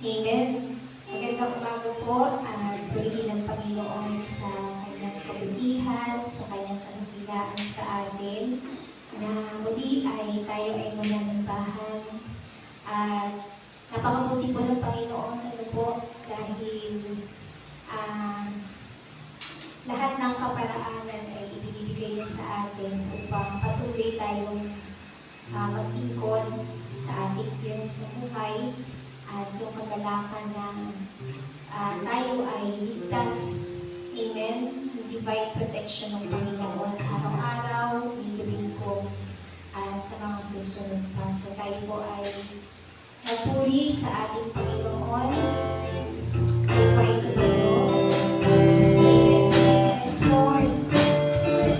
Amen. Magandang umaga po at purihin ng Panginoon sa kanyang kabutihan, sa kanyang kanakilaan sa atin, na muli ay tayo ay mananambahan at napakabuti po ng Panginoon dahil lahat ng kaparaanan ay ibinibigay niya sa atin upang patuloy tayong mag-ikot sa ating years na buhay at yung kagalakan na tayo ay ligtas. Amen. Yung divine protection ng Panginoon araw-araw, linggo-linggo at sa mga susunod pa. So tayo po ay nagpuri sa ating Panginoon. Tayo po ay tumayo. Amen. Yes, Lord.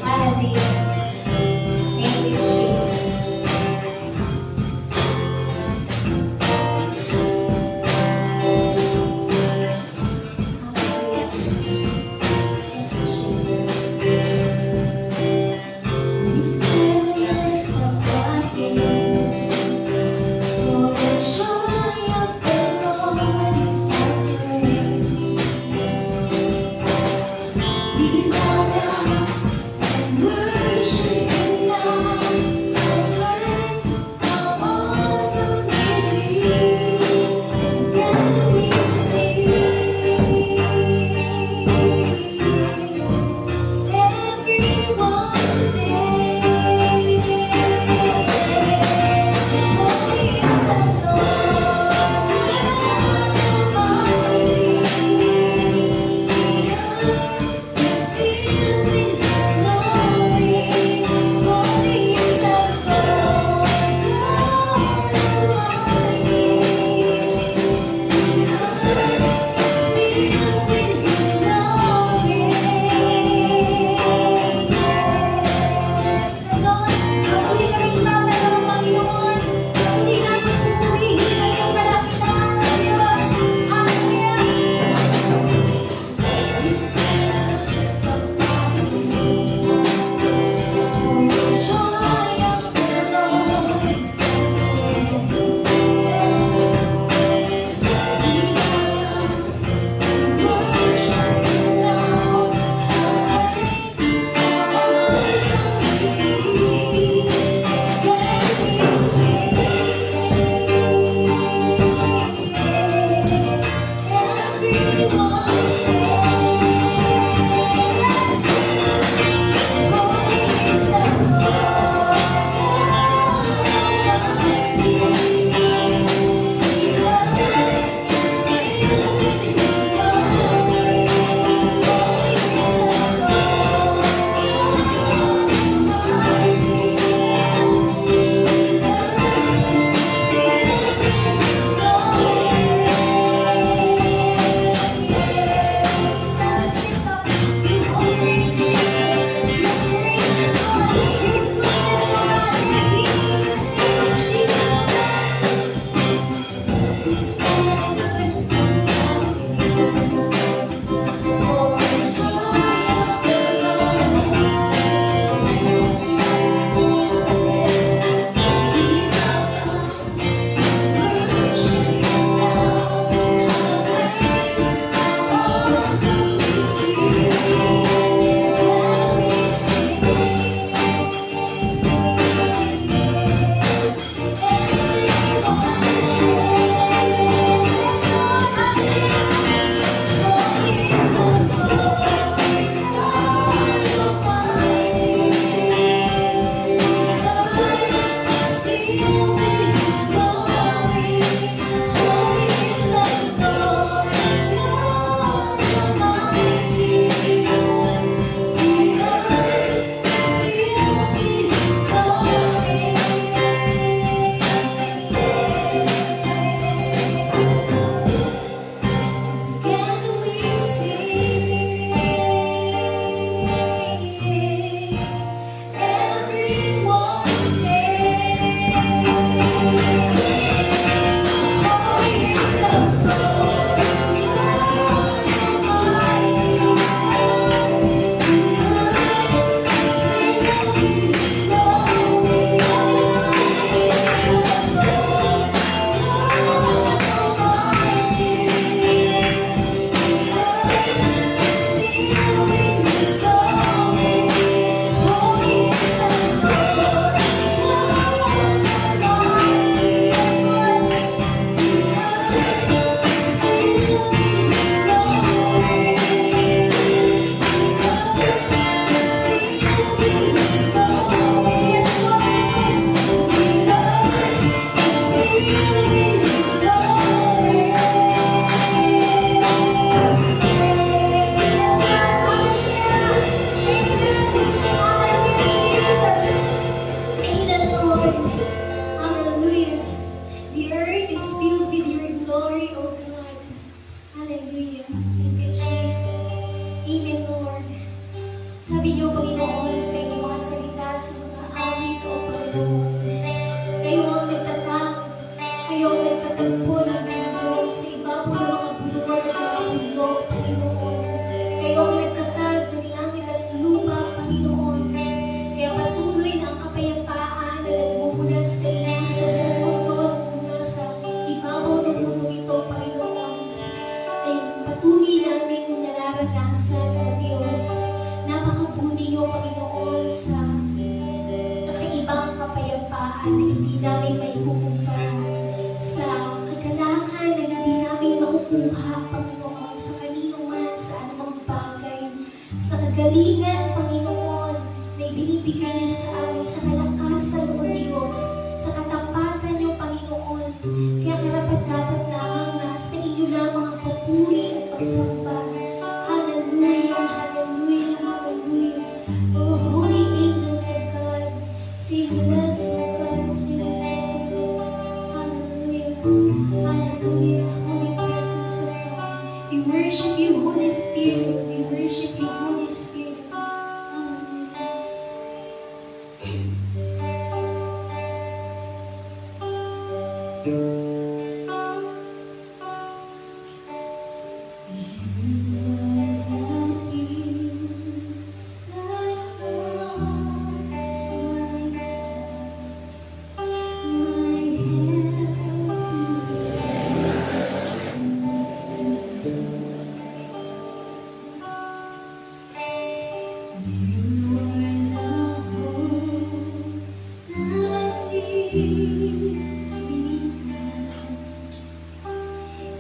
Hallelujah. Thank you, Jesus. Joy of the Lord. Hallelujah. Thank you, Jesus. Amen, Lord. Sabi niyo, Panginoon, sa inyong mga salita, sa mga awit o Panginoon, kayo ang nagtatag, kayo ang nagtatagpo ng mundo sa ibabaw ng mga bulor at mga bundok, Panginoon. Kayo ang nagtatag ng langit at lupa, Panginoon. Kaya patuloy na ang kapayapaan na nagmumula sa iyo sa buong mundo, mula sa ibabaw ng mundo ito, Panginoon. Ay patuloy namin nararanasan, O Diyos. Napakabuti niyo, Panginoon, sa nakaibang kapayapaan na hindi namin maipukumpara, sa kagalakan na hindi namin makukuha, Panginoon, sa kanino man, sa anumang bagay, sa kagalingan, Panginoon, na ibinibigay niyo sa amin, sa kalakasan, O Diyos, sa katapatan niyo, Panginoon. Kaya karapat-dapat lamang na sa inyo lamang ang papuri at pagsamba. Hallelujah, hallelujah, hallelujah. Oh, holy angels of God, sing us, O God, sing us, O God. Hallelujah, hallelujah, holy presence of God. We worship you, Holy Spirit. We worship you, Holy Spirit. Hallelujah.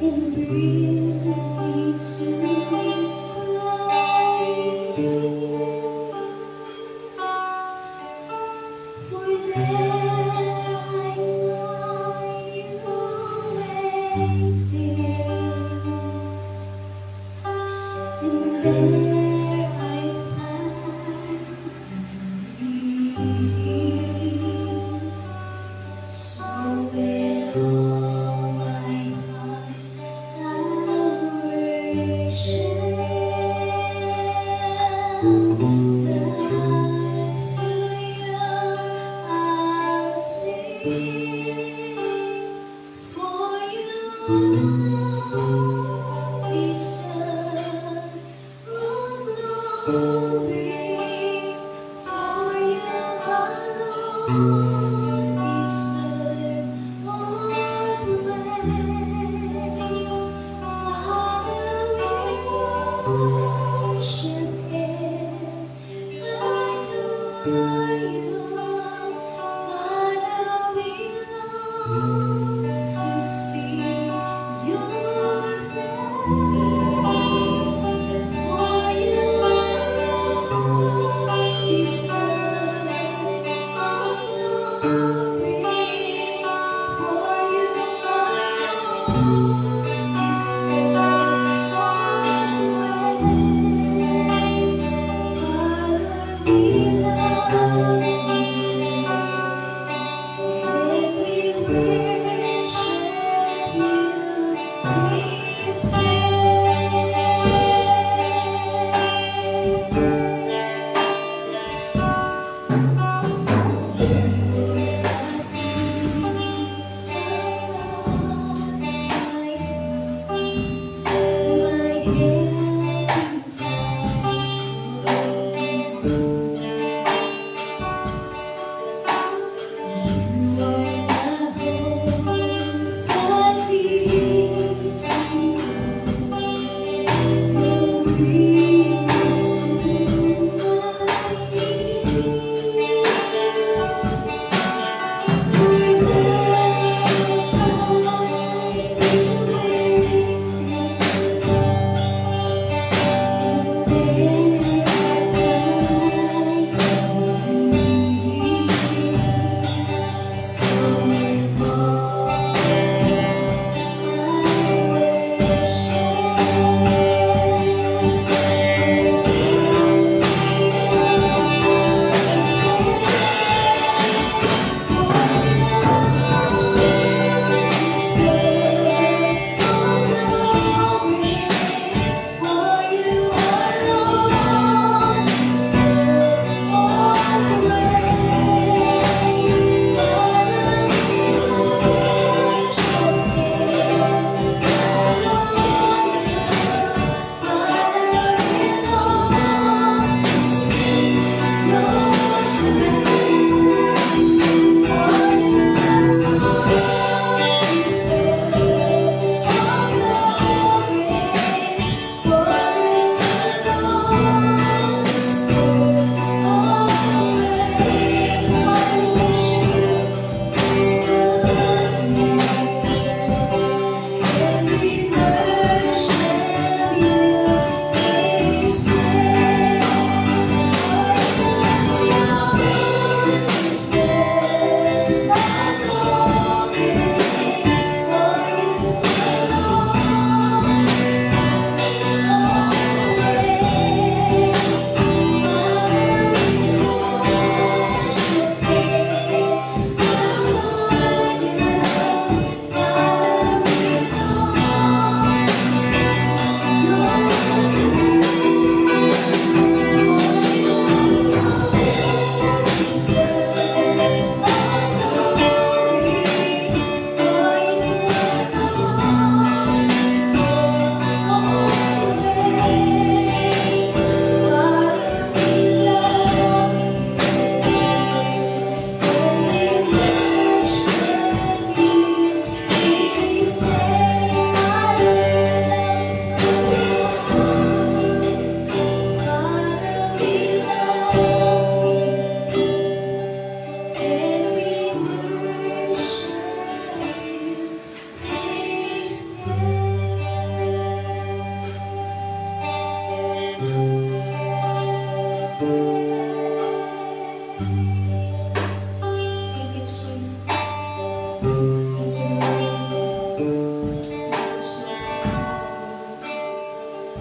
And bring me to Christ, for there I find you waiting, and there I find relief. So with all my heart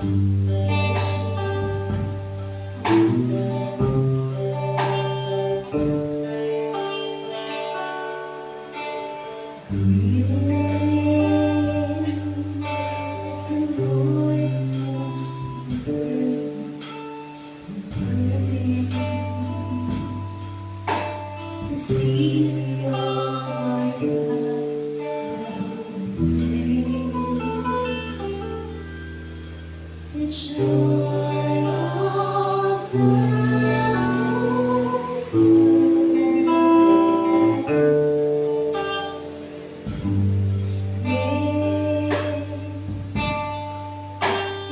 The seeds of your heart the joy of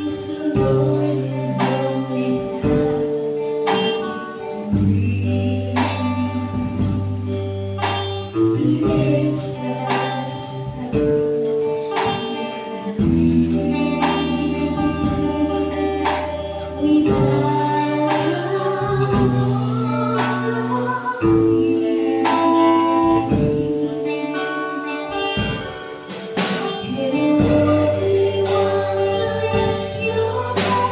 is the Lord in holy hands and breathe. It's us that is we bow and Lord, we want to lift your name.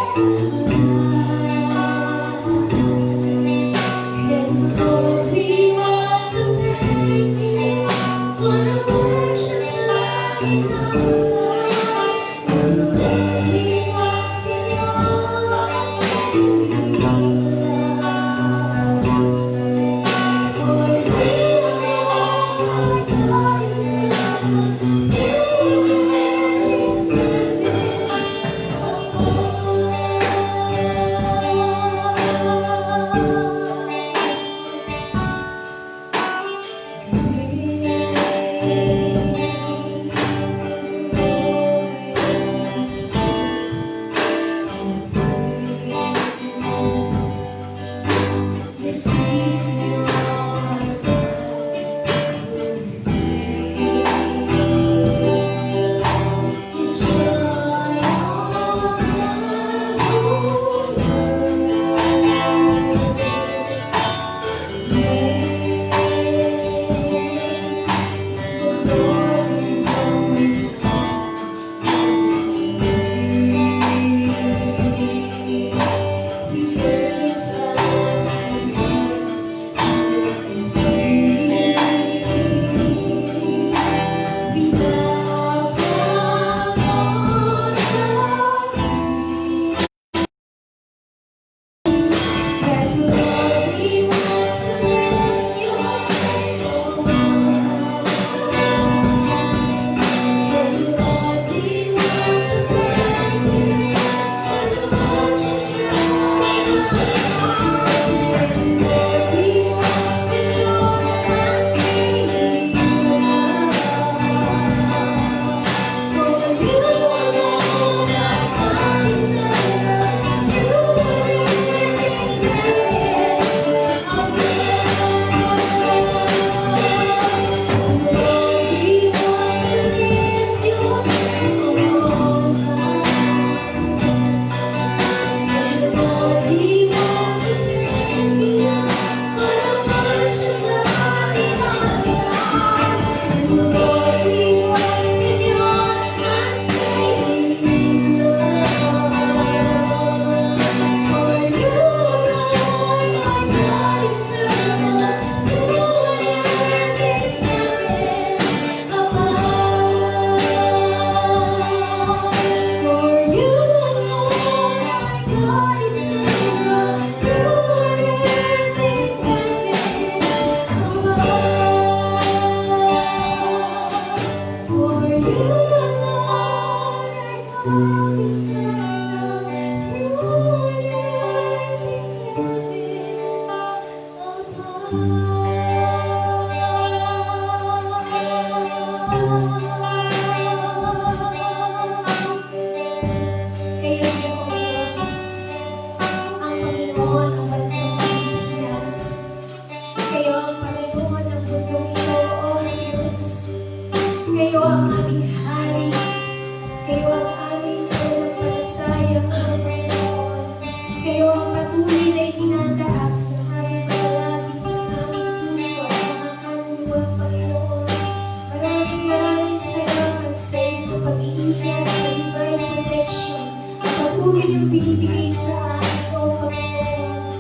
patuloy niyong binibigay sa amin, O Panginoon.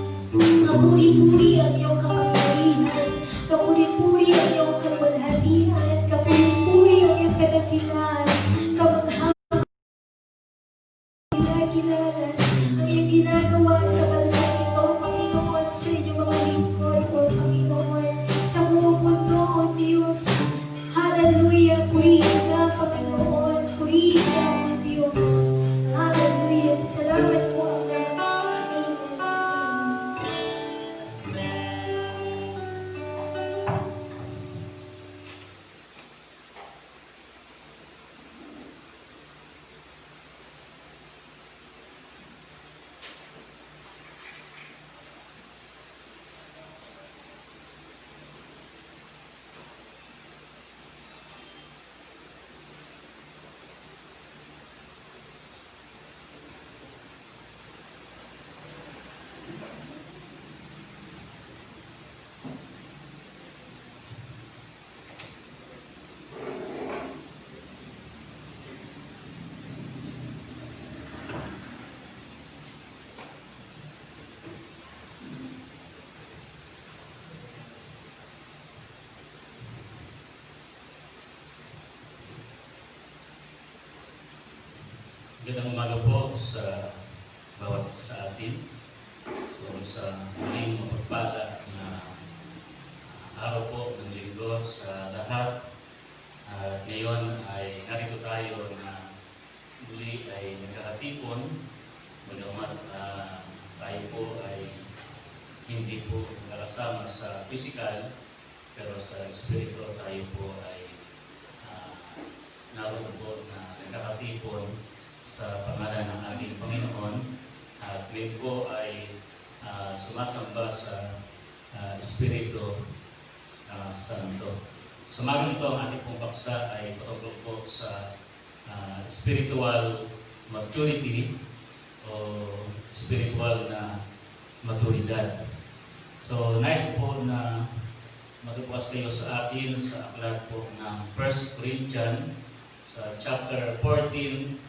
Kapuri-puri ang iyong kapangyarihan, kapuri-puri ang iyong kapangyarihan, kapuri-puri ang iyong kadakilan, kinakilalas ang iyong ginagawa sa bansang ito, Panginoon, sa inyong mga lingkod, O Panginoon, sa buong mundo, O Diyos. Hallelujah, purihin ka, Panginoon, purihin ka, O Diyos. Hallelujah, salamat po, Amen. Magandang umaga po sa bawat isa sa atin. So sa muling mapagpala na araw po ng linggo sa lahat. Ngayon ay narito tayo na muli ay nagkakatipon. Bagamat tayo po ay hindi po nakasama sa physical, pero sa espiritu tayo po ay naroon po na nagkakatipon sa pangalan ng ating Panginoon, at ngayon po ay sumasamba sa Espiritu Santo. Sa umagang ito, ang ating pong paksa ay patungkol po sa spiritual maturity o spiritual na maturidad. So, nais po na matutukas kayo sa atin sa aklat po ng 1 Corinthians sa chapter 14,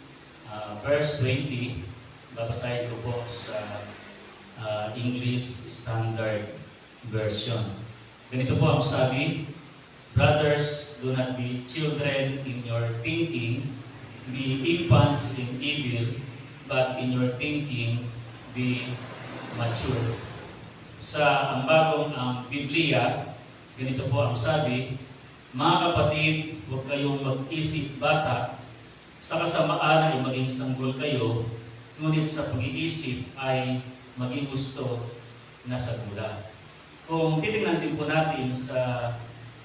verse 20, babasahin ko po sa English Standard Version. Ganito po ang sabi: Brothers, do not be children in your thinking, be infants in evil, but in your thinking be mature. Sa ang bagong Biblia, ganito po ang sabi: mga kapatid, huwag kayong mag-isip bata. Sa kasamaan ay maging sanggol kayo, ngunit sa pag-iisip ay maging gusto na sagula. Kung titingnan din po natin sa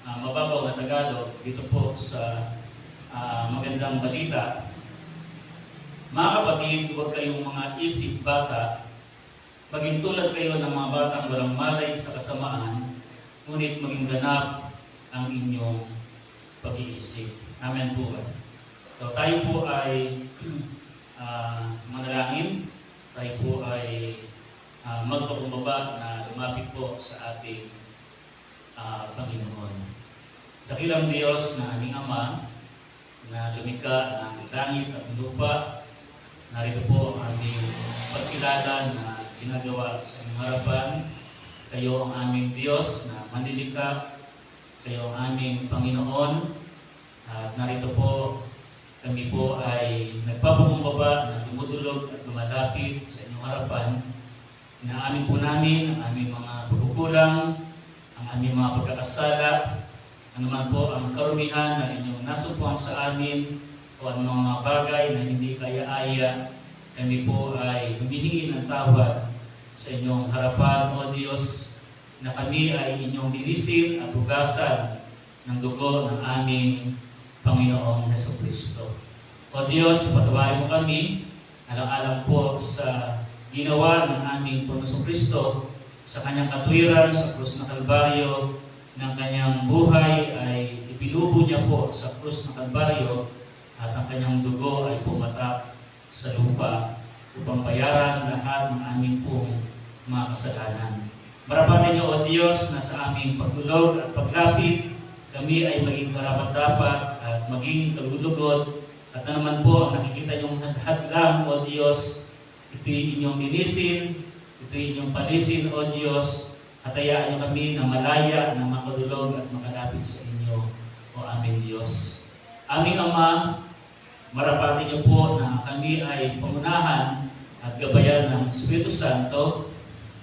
mababaw na Tagalog, dito po sa magandang balita, mga kapatid, huwag kayong mga isip bata, maging tulad kayo ng mga batang walang malay sa kasamaan, ngunit maging ganap ang inyong pag-iisip. Amen po ba? So tayo po ay manalangin, tayo po ay magpakumbaba na lumapit po sa ating Panginoon. Dakilang Diyos na aming Ama, na lumikha ng langit at lupa, narito po ang aming pagkilala na ginagawa sa inyong harapan. Kayo ang aming Diyos na manlilikha, kayo ang aming Panginoon, at narito po kami po ay nagpapakumbaba na dumudulog at lumalapit sa inyong harapan. Inaamin po namin ang aming mga pagkukulang, ang aming mga pagkakasala, anuman po ang karumihan na inyong nasumpuan sa amin, o ang mga bagay na hindi kaya-aya. Kami po ay humihingi ng tawad sa inyong harapan, O Diyos, na kami ay inyong linisin at hugasan ng dugo ng aming Panginoong Jesucristo. O Diyos, patawarin mo kami, alang-alang po sa ginawa ng aming Panginoong Kristo, sa kanyang katwiran sa krus ng Kalbaryo, ng kanyang buhay ay ipinubo niya po sa krus ng Kalbaryo, at ang kanyang dugo ay pumatak sa lupa upang bayaran lahat ng aming pong mga kasalanan. Marapatin niyo, O Diyos, na sa aming pagtulog at paglapit, kami ay maging karapat-dapat at maging kalugod-lugod, at na naman po ang nakikita niyong hadlang, O Diyos, ito'y inyong linisin, ito'y inyong palisin, O Diyos, at hayaan niyo kami na malaya, na makadulog at makalapit sa inyo, O aming Diyos. Aming Ama, marapati niyo po na kami ay pangunahan at gabayan ng Espiritu Santo.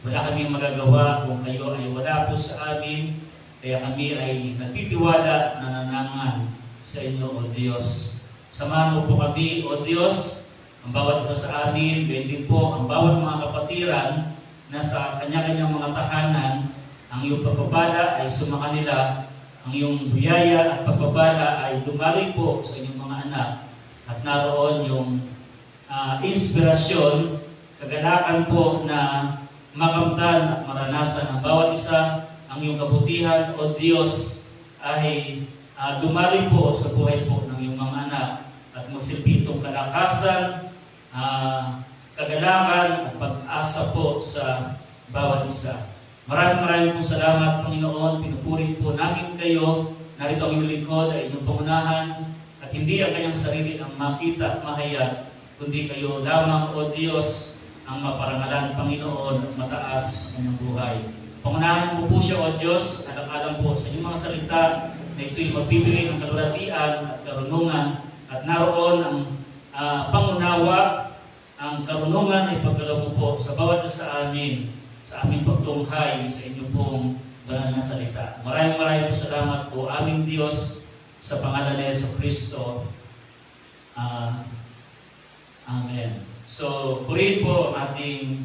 Wala kaming magagawa kung kayo ay wala po sa amin, kaya kami ay nagtitiwala, nananangan sa inyo, O Diyos. Samahan mo po kami, O Diyos, ang bawat isa sa amin, gayon din po ang bawat mga kapatiran na sa kanya-kanyang mga tahanan, ang iyong pagpapala ay sumakanila, ang iyong biyaya at pagpapala ay dumaloy po sa inyong mga anak, at naroon yung inspirasyon, kagalakan po na makamtan at maranasan ang bawat isa, ang iyong kabutihan, O Diyos, ay dumaloy po sa buhay po ng iyong mga anak at magsilbi itong kalakasan, kagalakan at pag-asa po sa bawat isa. Maraming pong salamat, Panginoon. Pinupuri po namin kayo. Narito ang iyong lingkod ay inyong pangunahan at hindi ang kanyang sarili ang makita at mahayag, kundi kayo lamang, O Diyos, ang maparangalan, Panginoon, at mataas ng buhay. Pangunahan mo po siya, O Diyos, alang-alang po sa inyong mga salita na ito'y magbibigay ng kalulatian at karunungan, at naroon ang pangunawa, ang karunungan ay paggalaw mo po sa bawat isa sa amin, sa aming pagtunghay sa inyong pong banal na salita. Maraming po salamat po, aming Diyos, sa pangalan ni Jesucristo. Amen. So, purihin po ang ating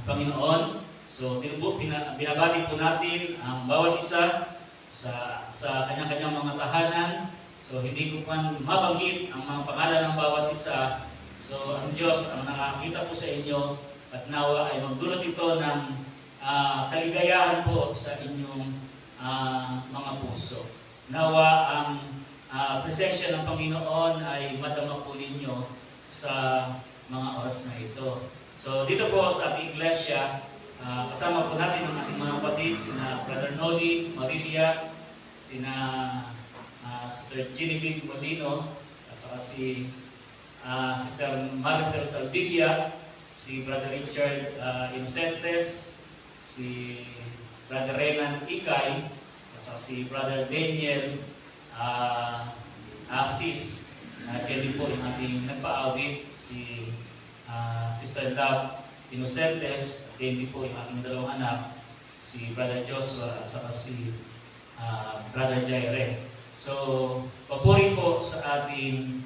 Panginoon. So, binabati po natin ang bawat isa sa kanya-kanyang mga tahanan. So, hindi ko pa mabanggit ang mga pangalan ng bawat isa. So, ang Diyos ang nakakita po sa inyo at nawa ay magdulot ito ng kaligayahan po sa inyong mga puso. Nawa ang presensya ng Panginoon ay madama po ninyo sa mga oras na ito. So, dito po sa ating iglesia, kasama po natin ang ating mga kapatid, sina Brother Noli Marilia, sina Sister Genevieve Molino, at saka si Sister Maricel Salvilla, si Brother Richard Inocentes, si Brother Renan Ikay, at saka si Brother Daniel Asis. Kaya din po yung ating nagpa-awit, si Sister Love Inocentes, at din po yung ating dalawang anak, si Brother Joshua at saka si Brother Jaire. So, papuri po sa ating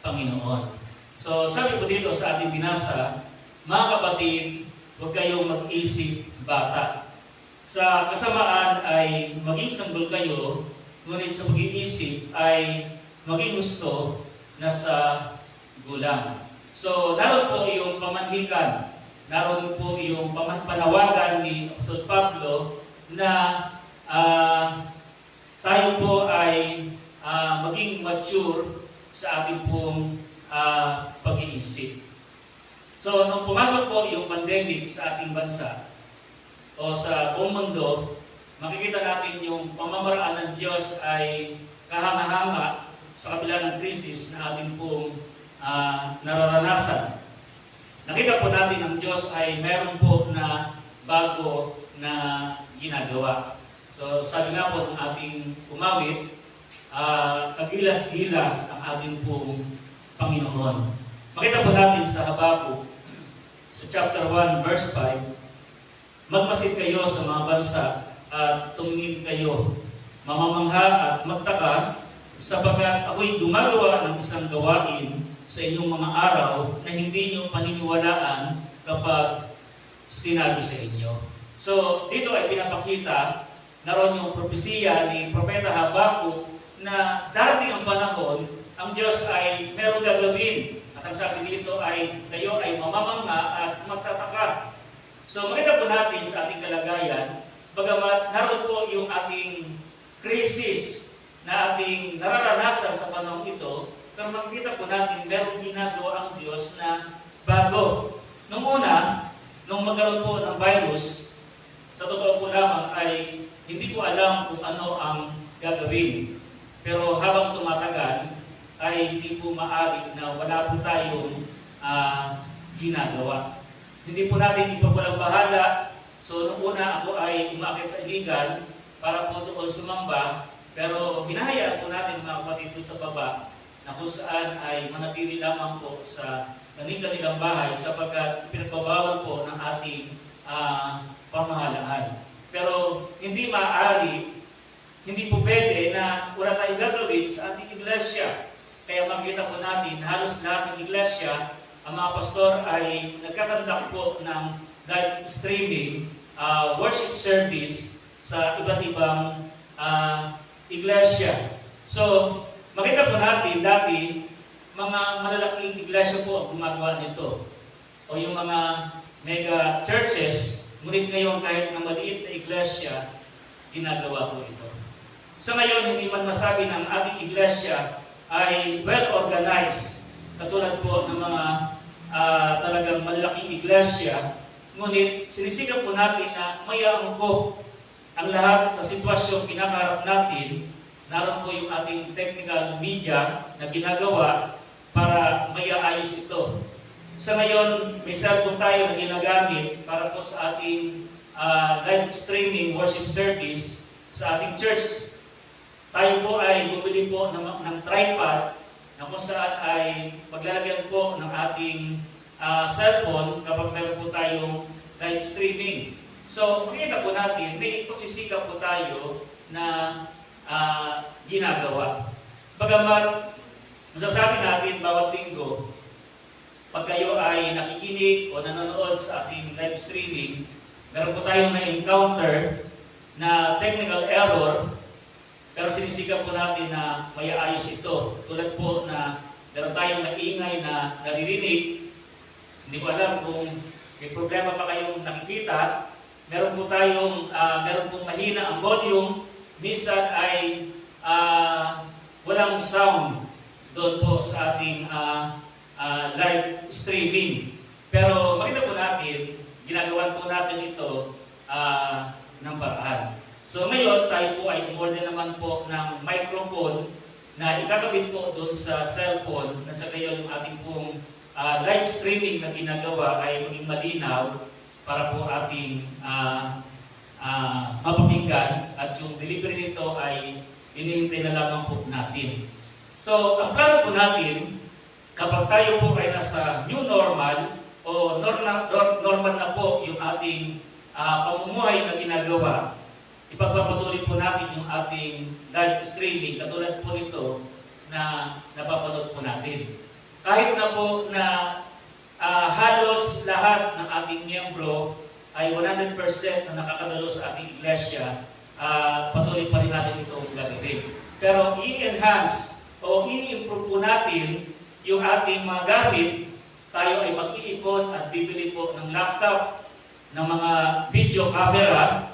Panginoon. So, sabi po dito sa ating binasa, mga kapatid, huwag kayong mag-isip bata. Sa kasamaan ay maging sanggol kayo, ngunit sa pag-iisip ay maging gusto na sa gulang. So, naroon po yung pamanhikan, naroon po yung panawagan ni Apostol Pablo na tayo po ay maging mature sa ating pong pag-iisip. So, nung pumasok po yung pandemic sa ating bansa o sa buong mundo, makikita natin yung pamamaraan ng Diyos ay kahanga-hanga sa kabila ng krisis na ating pong nararanasan. Nakita po natin ang Diyos ay meron po na bago na ginagawa. So, sabi nga po ng ating umawit, kagilas-gilas ang ating pong Panginoon. Makita po natin sa Habakuk, sa chapter 1, verse 5, magmasid kayo sa mga bansa at tumingin kayo, mamamangha at magtaka, sapagkat ako'y gumagawa ng isang gawain sa inyong mga araw na hindi nyo paniniwalaan kapag sinabi sa inyo. So, dito ay pinapakita, naroon yung propesiya ni Propeta Habakuk na darating ang panahon, ang Diyos ay merong gagawin. At ang sabi dito ay, kayo ay mamamangha at magtataka. So, makita po natin sa ating kalagayan, bagamat naroon po yung ating krisis na ating nararanasan sa panahon ito, pero makikita po natin, merong ginagawa ang Diyos na bago. Nung una, nung magkaroon po ng virus, sa totoo po lamang ay hindi ko alam kung ano ang gagawin. Pero habang tumatagal, ay hindi po maaari na wala po tayong ginagawa. Hindi po natin ipagwalang bahala. So, nung una ako ay umaakit sa iligan para po doon sumamba, pero hinahayaan po natin mga kapatid sa baba na kung saan ay manatili lamang po sa kanilang bahay sapagkat pinagbabawal po ng ating pamahalaan. Pero hindi maaari, hindi po pwede na wala tayong gagawin sa ating iglesia. Kaya makita po natin, halos lahat ng iglesia, ang mga pastor ay nagkakandak po ng live streaming worship service sa iba't ibang iglesia. So, makita po natin dati, mga malalaking iglesia po ang gumagawa nito. O yung mga mega churches, ngunit ngayon kahit na maliit na iglesia, ginagawa po ito. Sa ngayon, hindi man masabi ng ating iglesia ay well-organized, katulad po ng mga talagang malalaking iglesia, ngunit sinisikap po natin na mayaangkop ang lahat sa sitwasyong kinakaharap natin. Naroon po yung ating technical media na ginagawa para mayaayos ito. Sa ngayon, may cellphone tayo na ginagamit para po sa ating live streaming worship service sa ating church. Tayo po ay bumili po ng tripod na kung saan ay maglalagyan po ng ating cellphone kapag meron po tayong live streaming. So, makikita po natin, may pagsisikap po tayo na ginagawa. Bagamat, masasabi natin bawat linggo, pag kayo ay nakikinig o nanonood sa ating live streaming, meron po tayong na-encounter na technical error, pero sinisikap po natin na mayaayos ito. Tulad po na meron tayong naingay na naririnig, hindi ko alam kung may problema pa kayong nakikita, meron po pong mahina ang volume, minsan ay walang sound doon po sa ating live streaming. Pero makita po natin, ginagawan po natin ito ng paraan. So ngayon, tayo po ay umorder naman po ng microphone na ikakabit po doon sa cellphone na sa gayon yung ating pong live streaming na ginagawa ay maging malinaw para po ating mapakinggan at yung delivery nito ay inihintay na lamang po natin. So, ang plano po natin, kapag tayo po ay nasa new normal o normal na po yung ating pamumuhay na ginagawa, ipagpapatuloy po natin yung ating live streaming katulad po nito na napapanood po natin. Kahit na po na halos lahat ng ating miyembro ay 100% na nakakadalo sa ating iglesia, patuloy pa rin natin itong gagawin. Pero i-enhance o i-improve po natin yung ating mga gamit. Tayo ay mag-iipon at bibili po ng laptop, ng mga video camera,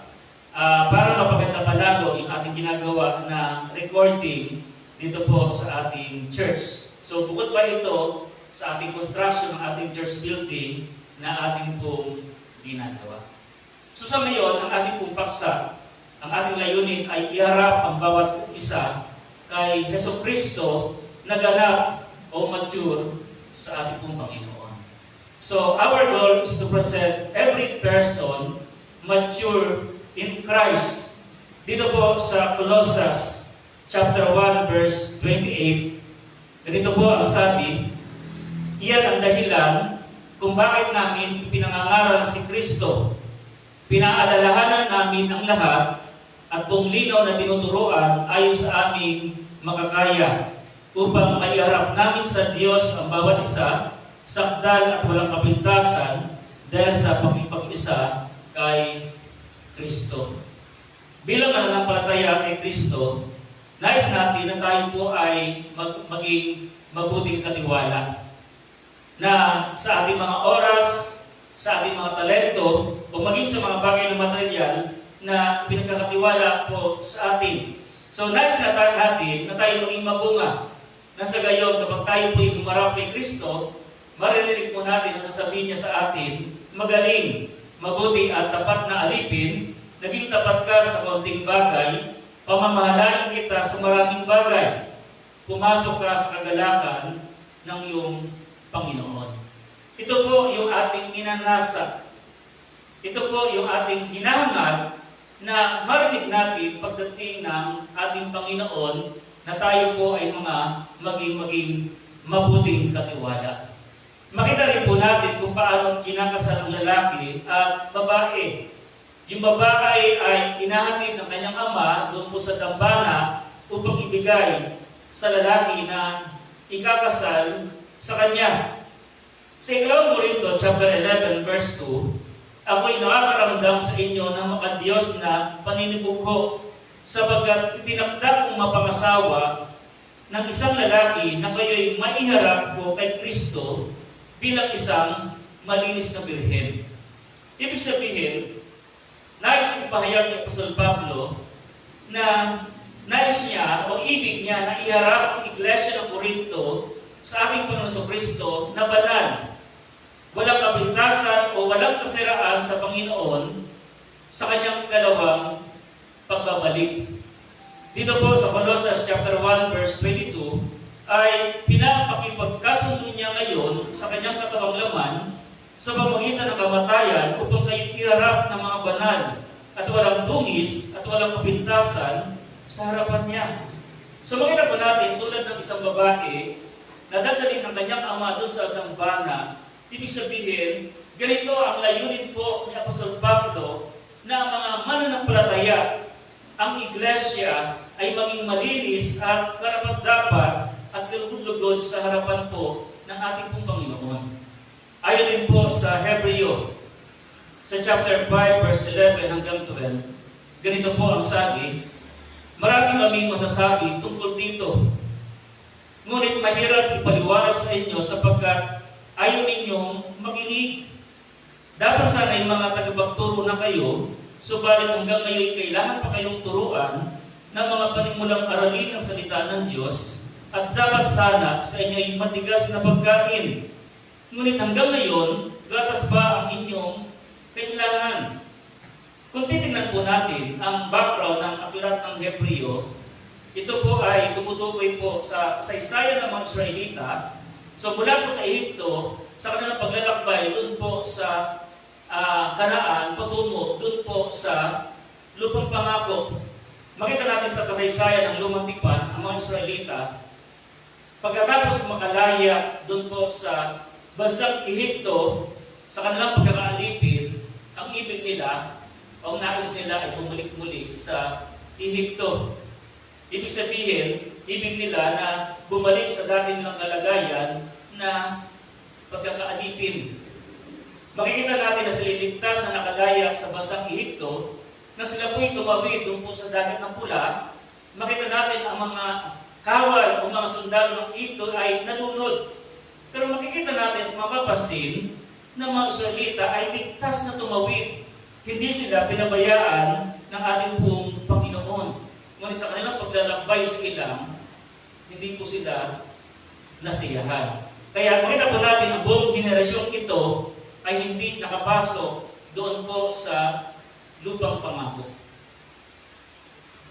para mapaganda pa lalo yung ating ginagawa na recording dito po sa ating church. So bukod pa ito sa ating construction ng ating church building na ating pong ginagawa. So sa ngayon, ang ating pong paksa, ang ating layunin ay iharap ang bawat isa kay Jesucristo na ganap o mature sa ating pong Panginoon. So our goal is to present every person mature in Christ. Dito po sa Colossians chapter 1 verse 28, ganito po ang sabi, iyan ang dahilan kung bakit namin pinangangaral si Kristo. Pinaalalahanan namin ang lahat at buong linaw na tinuturuan ayon sa aming makakaya upang maiharap namin sa Diyos ang bawat isa, sakdal at walang kapintasan dahil sa pakipag-isa kay Kristo. Bilang mananampalataya kay Kristo, nais natin na tayo po ay maging mabuting katiwala na sa ating mga oras, sa ating mga talento, o maging sa mga bagay na material na pinagkakatiwala po sa atin. So, nais na natin na tayo maging mabunga na sa gayon kapag tayo po ay humarap kay Kristo, maririnig po natin ang sasabihin niya sa atin, magaling, mabuti at tapat na alipin, naging tapat ka sa kaunting bagay, pamamahalain kita sa maraming bagay. pumasok ka sa kagalakan ng iyong Panginoon. Ito po yung ating minanasa. Ito po yung ating hinahangad na marinig natin pagdating ng ating Panginoon na tayo po ay mga maging mabuting katiwala. Makita rin po natin kung paano kinakasal ang lalaki at babae. Yung babae ay inahatid ng kanyang ama doon po sa dambana upang ibigay sa lalaki na ikakasal sa kanya. Sa 2 Corinto chapter 11 verse 2, ako'y nakakaramdam sa inyo ng makadiyos na paninibugho sapagkat itinakda kong mapangasawa ng isang lalaki na kayo'y maiharap po kay Kristo bilang isang malinis na birhen. Ibig sabihin, nais ipahayag ni Apostol Pablo na nais niya o ibig niya na iharap ang Iglesia ng Corinto sa ating Panginoon Kristo na banal, walang kapintasan o walang kasiraan sa Panginoon sa kanyang ikalawang pagbabalik. Dito po sa Colossians chapter 1 verse 22 ay pinapakipagkasundo niya ngayon sa kanyang katawang laman sa pamamagitan ng kamatayan upang kayo iharap ng mga banal at walang dungis at walang kapintasan sa harapan niya. So makita po natin tulad ng isang babae na dadalhin ng kanyang ama doon sa dambana. Ibig sabihin, ganito ang layunin po ni Apostol Pablo na ang mga mananampalataya, ang iglesia ay maging malinis at karapat-dapat at lugod-lugod sa harapan po ng ating pong Panginoon. Ayon din po sa Hebreo, sa chapter 5, verse 11 hanggang 12, ganito po ang sabi, marami kaming masasabi tungkol dito. Ngunit mahirap ipaliwanag sa inyo sapagkat ayaw ninyong makinig. Dapat sana ay mga tagapagturo na kayo, subalit hanggang ngayon kailangan pa kayong turuan ng mga panimulang aralin ng salita ng Diyos at dapat sana sa inyo ay matigas na pagkain. Ngunit hanggang ngayon, gatas pa ang inyong kailangan. Kung titingnan po natin ang background ng aklat ng Hebreo, ito po ay tumutukoy po sa saysaya ng mga Israelita. So mula po sa Ehipto, sa kanilang paglalakbay, doon po sa Kanaan, patungo doon po sa lupang pangako. Makita natin sa kasaysayan ng lumang tipan, ang mga Israelita, pagkatapos makalaya doon po sa bansang Ehipto, sa kanilang pagkakaalipin, ang ibig nila, ang nais nila ay bumalik muli sa Ehipto. Ibig sabihin, ibig nila na bumalik sa dati nilang kalagayan na pagkakaalipin. Makikita natin na sila ligtas na nakalaya sa bansang Ehipto, na sila po'y tumawid doon po sa dagat ng pula. Makita natin ang mga kawal o mga sundalo ng Ehipto ay nalunod. Pero makikita natin, mapapansin, na mga Israelita ay ligtas na tumawid. Hindi sila pinabayaan ng ating pong Panginoon. Ngunit sa kanilang paglalakbay sa ilang, hindi po sila nasiyahan. Kaya makita po natin ang buong generasyong ito ay hindi nakapasok doon po sa lupang pangako.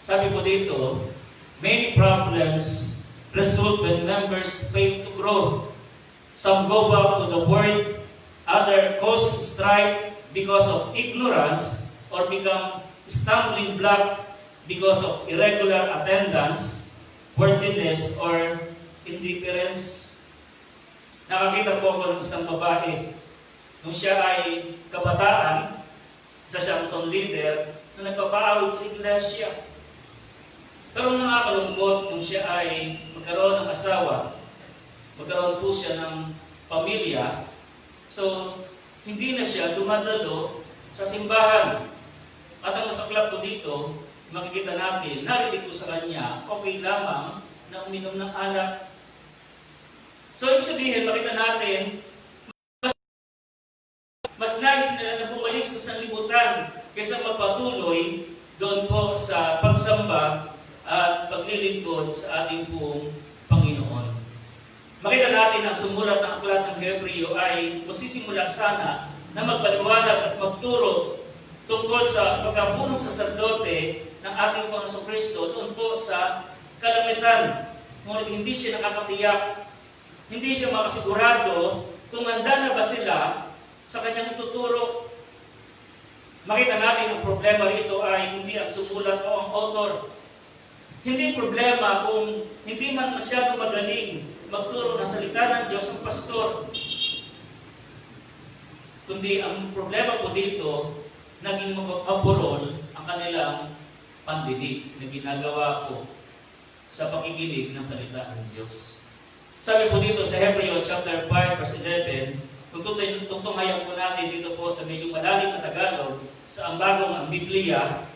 Sabi po dito, many problems result when members fail to grow. Some go back to the word, other cause strife because of ignorance or become stumbling block because of irregular attendance, worldliness, or indifference. Nakakita po ako ng isang babae. Nung siya ay kabataan, isa siyang leader na nagpapaawit sa iglesia. Pero nakakalungkot nung siya ay magkaroon ng asawa, magkaroon po siya ng pamilya, so hindi na siya dumadalo sa simbahan. At ang masaklap po dito, makikita natin, narinig ko sa kanya, okay lamang na uminom ng alak. So ibig sabihin, makita natin, mas nais nila na bumalik sa sanlibutan kaysa magpatuloy doon po sa pagsamba at paglilingkod sa ating pong Panginoon. Makita natin ang sumulat ng aklat ng Hebreo ay magsisimula sana na magpaliwanag at magturo tungkol sa pagkapunong saserdote ng ating Panginoon Kristo doon po sa kalamitan ngunit hindi siya nakakatiyak, hindi siya makasigurado kung handa na ba sila sa kanyang tuturo. Makita natin ang problema rito ay hindi ang sumulat o ang author. Hindi problema kung hindi man masyado magaling magturo ng salita ng Diyos ang pastor. Kundi ang problema po dito, naging mapurol ang kanilang pandinig na ginagawa ko sa pakikinig ng salita ng Diyos. Sabi po dito sa Hebreo chapter 5 verse 11, kung tungtungayan po natin dito po sa medyo malalim na Tagalog, sa ang Biblia,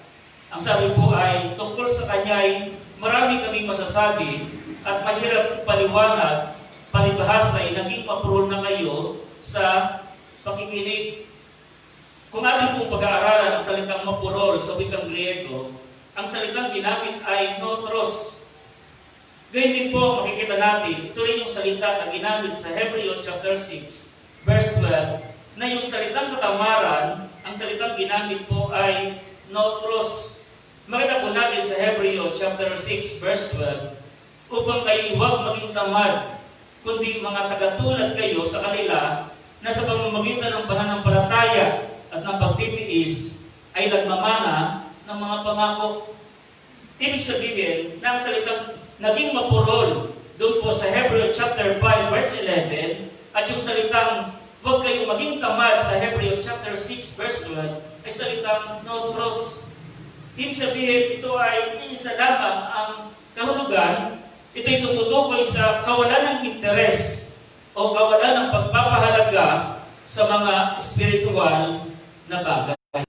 ang sabi po ay tungkol sa kanya ay marami kaming masasabi at mahirap paliwanag, palibhasa ay naging mapurol na kayo sa pakikinig. Kung ating pong pag-aaralan ang salitang mapurol sa wikang Griego, ang salitang ginamit ay notros. Gayun din po, makikita natin, ito rin yung salita na ginamit sa Hebreo chapter 6, verse 12, na yung salitang katamaran, ang salitang ginamit po ay notros. Makita po natin sa Hebreo chapter 6, verse 12, upang kayo huwag maging tamad, kundi mga tagatulad kayo sa kanila na sa pamamagitan ng pananampalataya at ng pagtitiis ay nagmamana ng mga pangako. Ibig sabihin na ang salitang naging mapurol doon po sa Hebreo chapter 5 verse 11 at yung salitang huwag kayong maging tamad sa Hebreo chapter 6 verse 12 ay salitang notros. Ibig sabihin ito ay isa lamang ang kahulugan. Ito'y tumutukoy sa kawalan ng interes o kawalan ng pagpapahalaga sa mga spiritual na bagay.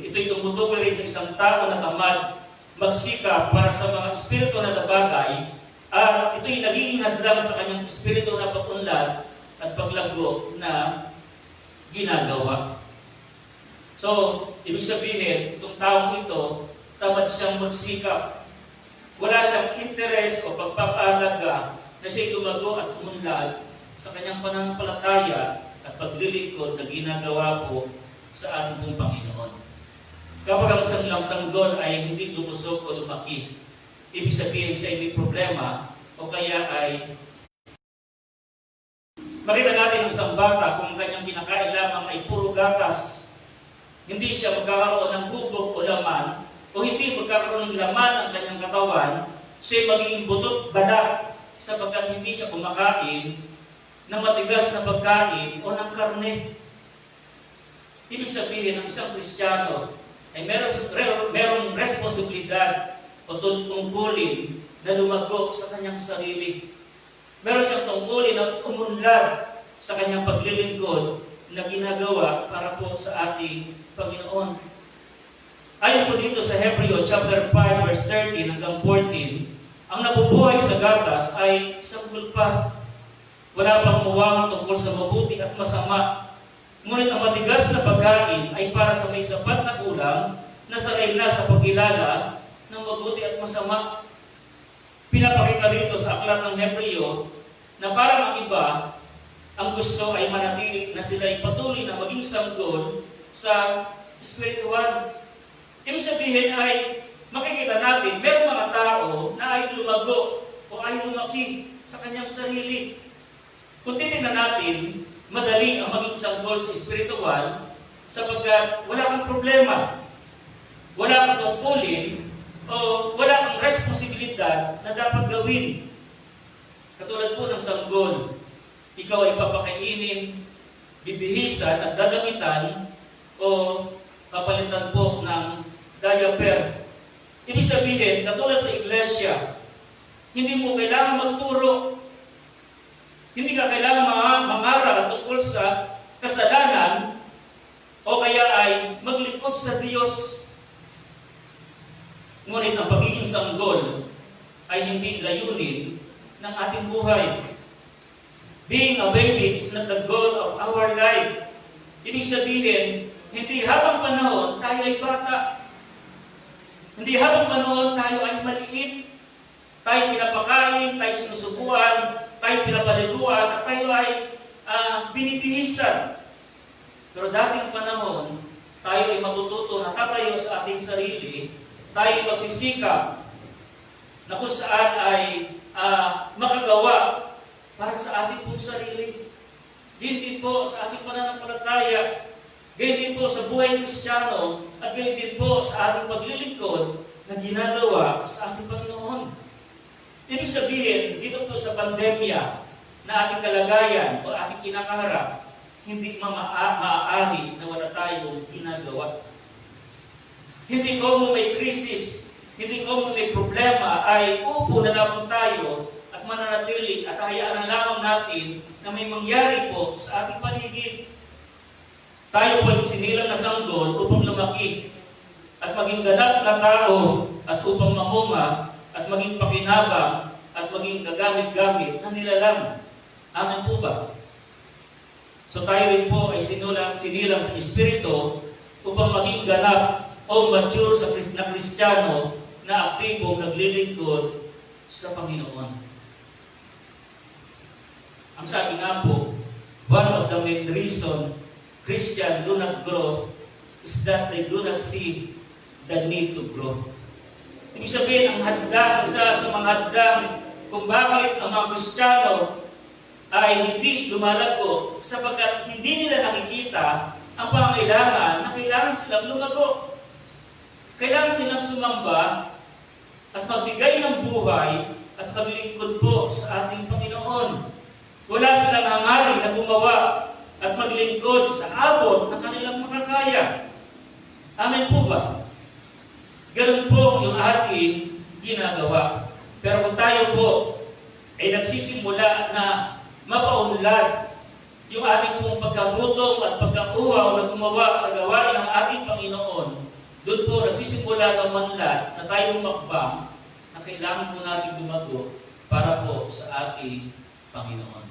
Ito'y tumutukoy rin sa isang tao na tamad magsikap para sa mga espiritu na bagay at ito'y nagiging hadlang sa kanyang espiritu na pagunlad at paglago na ginagawa. So, ibig sabihin, itong taong ito, tamad siyang magsikap. Wala siyang interes o pagpapahalaga na siya'y lumago at umunlad sa kanyang pananampalataya at paglilingkod na ginagawa po sa ating pong Panginoon. Kapag ang isang sanggol ay hindi lumusog o lumaki, ibig sabihin siya ay may problema o kaya ay makita natin ang isang bata kung kanyang kinakain lamang ay puro gatas, hindi siya magkakaroon ng bubog o laman o hindi magkakaroon ng laman ang kanyang katawan, siya magiging butot balat sapagkat hindi siya kumakain ng matigas na pagkain o ng karne. Ibig sabihin, ang isang Kristiyano ay merong responsibilidad o tungkulin na lumago sa kanyang sarili. Meron siyang tungkulin na umunlad sa kanyang paglilingkod na ginagawa para po sa ating Panginoon. Ayon po dito sa Hebreo chapter 5 verse 13 hanggang 14, ang nabubuhay sa gatas ay sanggol pa. Wala pang muwang tungkol sa mabuti at masama. Ngunit ang matigas na pagkain ay para sa may sapat na ulam na sanay na sa pagkilala ng mabuti at masama. Pinapakita rito sa aklat ng Hebreo na parang ang iba, ang gusto ay manatili na sila ay patuloy na maging sanggol sa spiritual. Ibig sabihin ay makikita natin, merong mga tao na ay lumago o ay lumaki sa kanyang sarili. Kung titignan natin, madali ang maging sanggol sa spiritual sapagkat wala kang problema, wala kang tungkulin, o wala kang responsibilidad na dapat gawin. Katulad po ng sanggol, ikaw ay papakainin, bibihisan at gagamitan o papalitan po ng diaper. Ibig sabihin, katulad sa iglesia, hindi mo kailangan magturo. Hindi ka kailangan mangaral tungkol sa kasalanan o kaya ay maglingkod sa Diyos. Ngunit ang pagiging sanggol ay hindi layunin ng ating buhay. Being a baby is not the goal of our life. Ibig sabihin, hindi habang panahon tayo ay bata. Hindi habang panahon tayo ay maliit. Tayo pinapakain, tayo sinusubuan, tayo pinapaliguan, at tayo ay binibihisan. Pero dating panahon, tayo ay matututo na tatayo sa ating sarili, tayo ay magsisikap na kung saan ay makagawa para sa ating pong sarili. Gayon din po sa ating pananampalataya, gayon din po sa buhay Kristiyano, at gayon din po sa ating paglilingkod na ginagawa sa ating Panginoon. Ibig sabihin, dito po sa pandemya na ating kalagayan o ating kinakaharap, hindi maaari na wala tayong ginagawa. Hindi ko may krisis, hindi ko may problema, ay upo na lamang tayo at mananatili at hayaan na lamang natin na may mangyari po sa ating paligid. Tayo po ay sinilang na sanggol upang lumaki at maging ganap na tao at upang mamunga at maging pakinabang at maging gagamit-gamit na nilalang. Amen po ba? So tayo rin po ay sinilang sa Espiritu upang maging ganap o mature na Kristiyano na aktibong naglilingkod sa Panginoon. Ang sabi nga po, one of the main reason Christians do not grow is that they do not see the need to grow. Ibig sabihin, ang hadlang, isa sa mga hadlang kung bakit ang mga Kristiyano ay hindi lumalago sapagkat hindi nila nakikita ang pangailangan na kailangan silang lumago. Kailangan nilang sumamba at magbigay ng buhay at maglingkod po sa ating Panginoon. Wala silang hangarin na gumawa at maglingkod sa abot na kanilang makakaya. Amen po ba? Ganun po yung ating ginagawa. Pero kung tayo po ay nagsisimula na mapaunlad yung ating pong pagkagutom at pagkakuha o gumawa sa gawain ng ating Panginoon, doon po nagsisimula ng manlad na tayo makbang na kailangan po natin dumago para po sa ating Panginoon.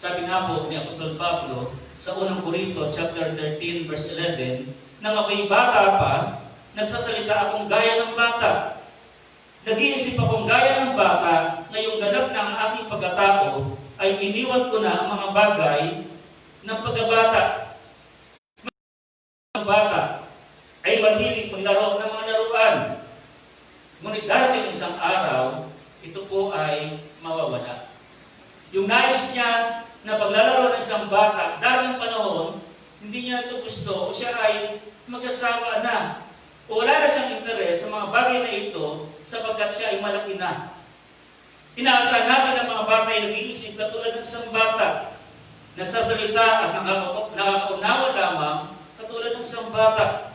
Sabi nga po ni Apostol Pablo sa unang Korinto, chapter 13, verse 11, nang ako'y bata pa, nagsasalita akong gaya ng bata. Nag-iisip akong gaya ng bata, ngayong ganap na ang aking pagkatao, ay iniwan ko na ang mga bagay ng pagkabata. Ang bata ay mahilig maglaro ng mga laruan. Ngunit darating isang araw, ito po ay mawawala. Yung nais niya na paglalaro ng isang bata, darating panahon, hindi niya ito gusto o siya ay magsasawa na. O wala na siyang interes sa mga bagay na ito sapagkat siya ay malaki na. Inaasahan natin ang mga bata ay nag-iisip katulad ng isang bata. Nagsasalita at nakakaunawa lamang katulad ng isang bata.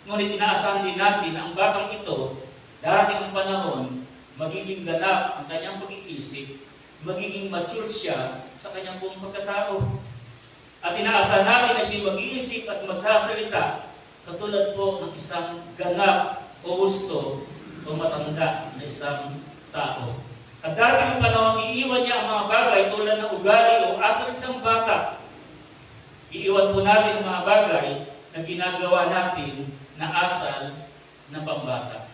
Ngunit inaasahan din natin na ang batang ito, darating ang panahon, magiging ganap ang kanyang pag-iisip, magiging mature siya sa kanyang buong pagkatao. At inaasahan natin na siya mag-iisip at magsasalita katulad po ng isang ganap o gusto o matanda na isang tao. At darating ang panahon, iiwan niya ang mga bagay tulad ng ugali o asa ng isang bata. Iiwan po natin ang mga bagay na ginagawa natin na asal ng pambata.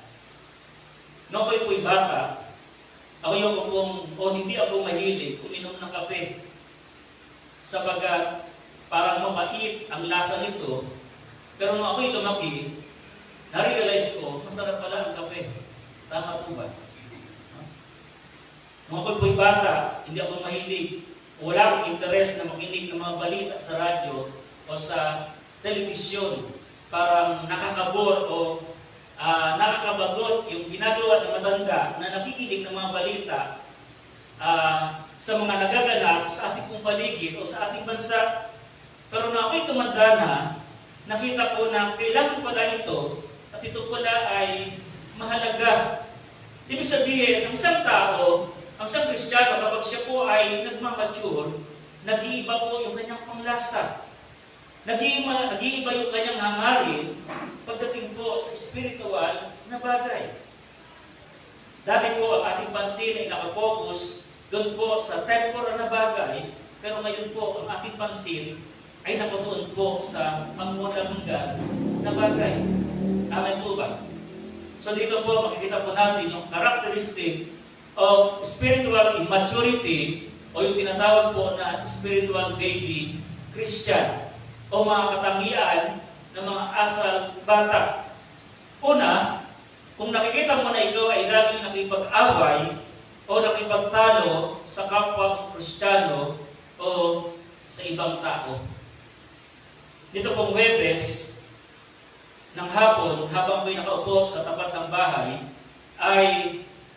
Noong ako'y bata, hindi ako mahilig uminom ng kape. Sabagat parang mapait ang lasa nito, pero nung ako'y lumaki, na-realize ko, masarap pala ang kape. Tama po ba? Nung ako'y bata, hindi ako mahilig. Wala akong interes na makinig ng mga balita sa radyo o sa telebisyon. Parang nakakabor o nakakabagot yung ginagawa ng matanda na nakikinig ng mga balita sa mga nagaganap sa ating pong paligid o sa ating bansa. Pero nung ako'y tumanda na, nakita ko na kailangan pala ito at ito pala ay mahalaga. Ibig sabihin, ang isang tao, ang isang Kristiyano, kapag siya po ay nagmamature, nag-iiba po yung kanyang panglasa. Nag-iiba yung kanyang hangarin pagdating po sa spiritual na bagay. Dati po ang ating pansin ay nakapokus doon po sa temporal na bagay, pero ngayon po ang ating pansin ay nakatuon po sa pangwalang-hanggan na bagay. Amen po ba? So dito po makikita po natin yung characteristic of spiritual immaturity o yung tinatawag po na spiritual baby Christian o mga katangian ng mga asal bata. Una, Kung nakikita mo na ikaw ay laging nakipag-away o nakipagtalo sa kapwa Kristiyano o sa ibang tao. Dito pong Huwebes ng hapon, habang ko'y nakaupo sa tapat ng bahay, ay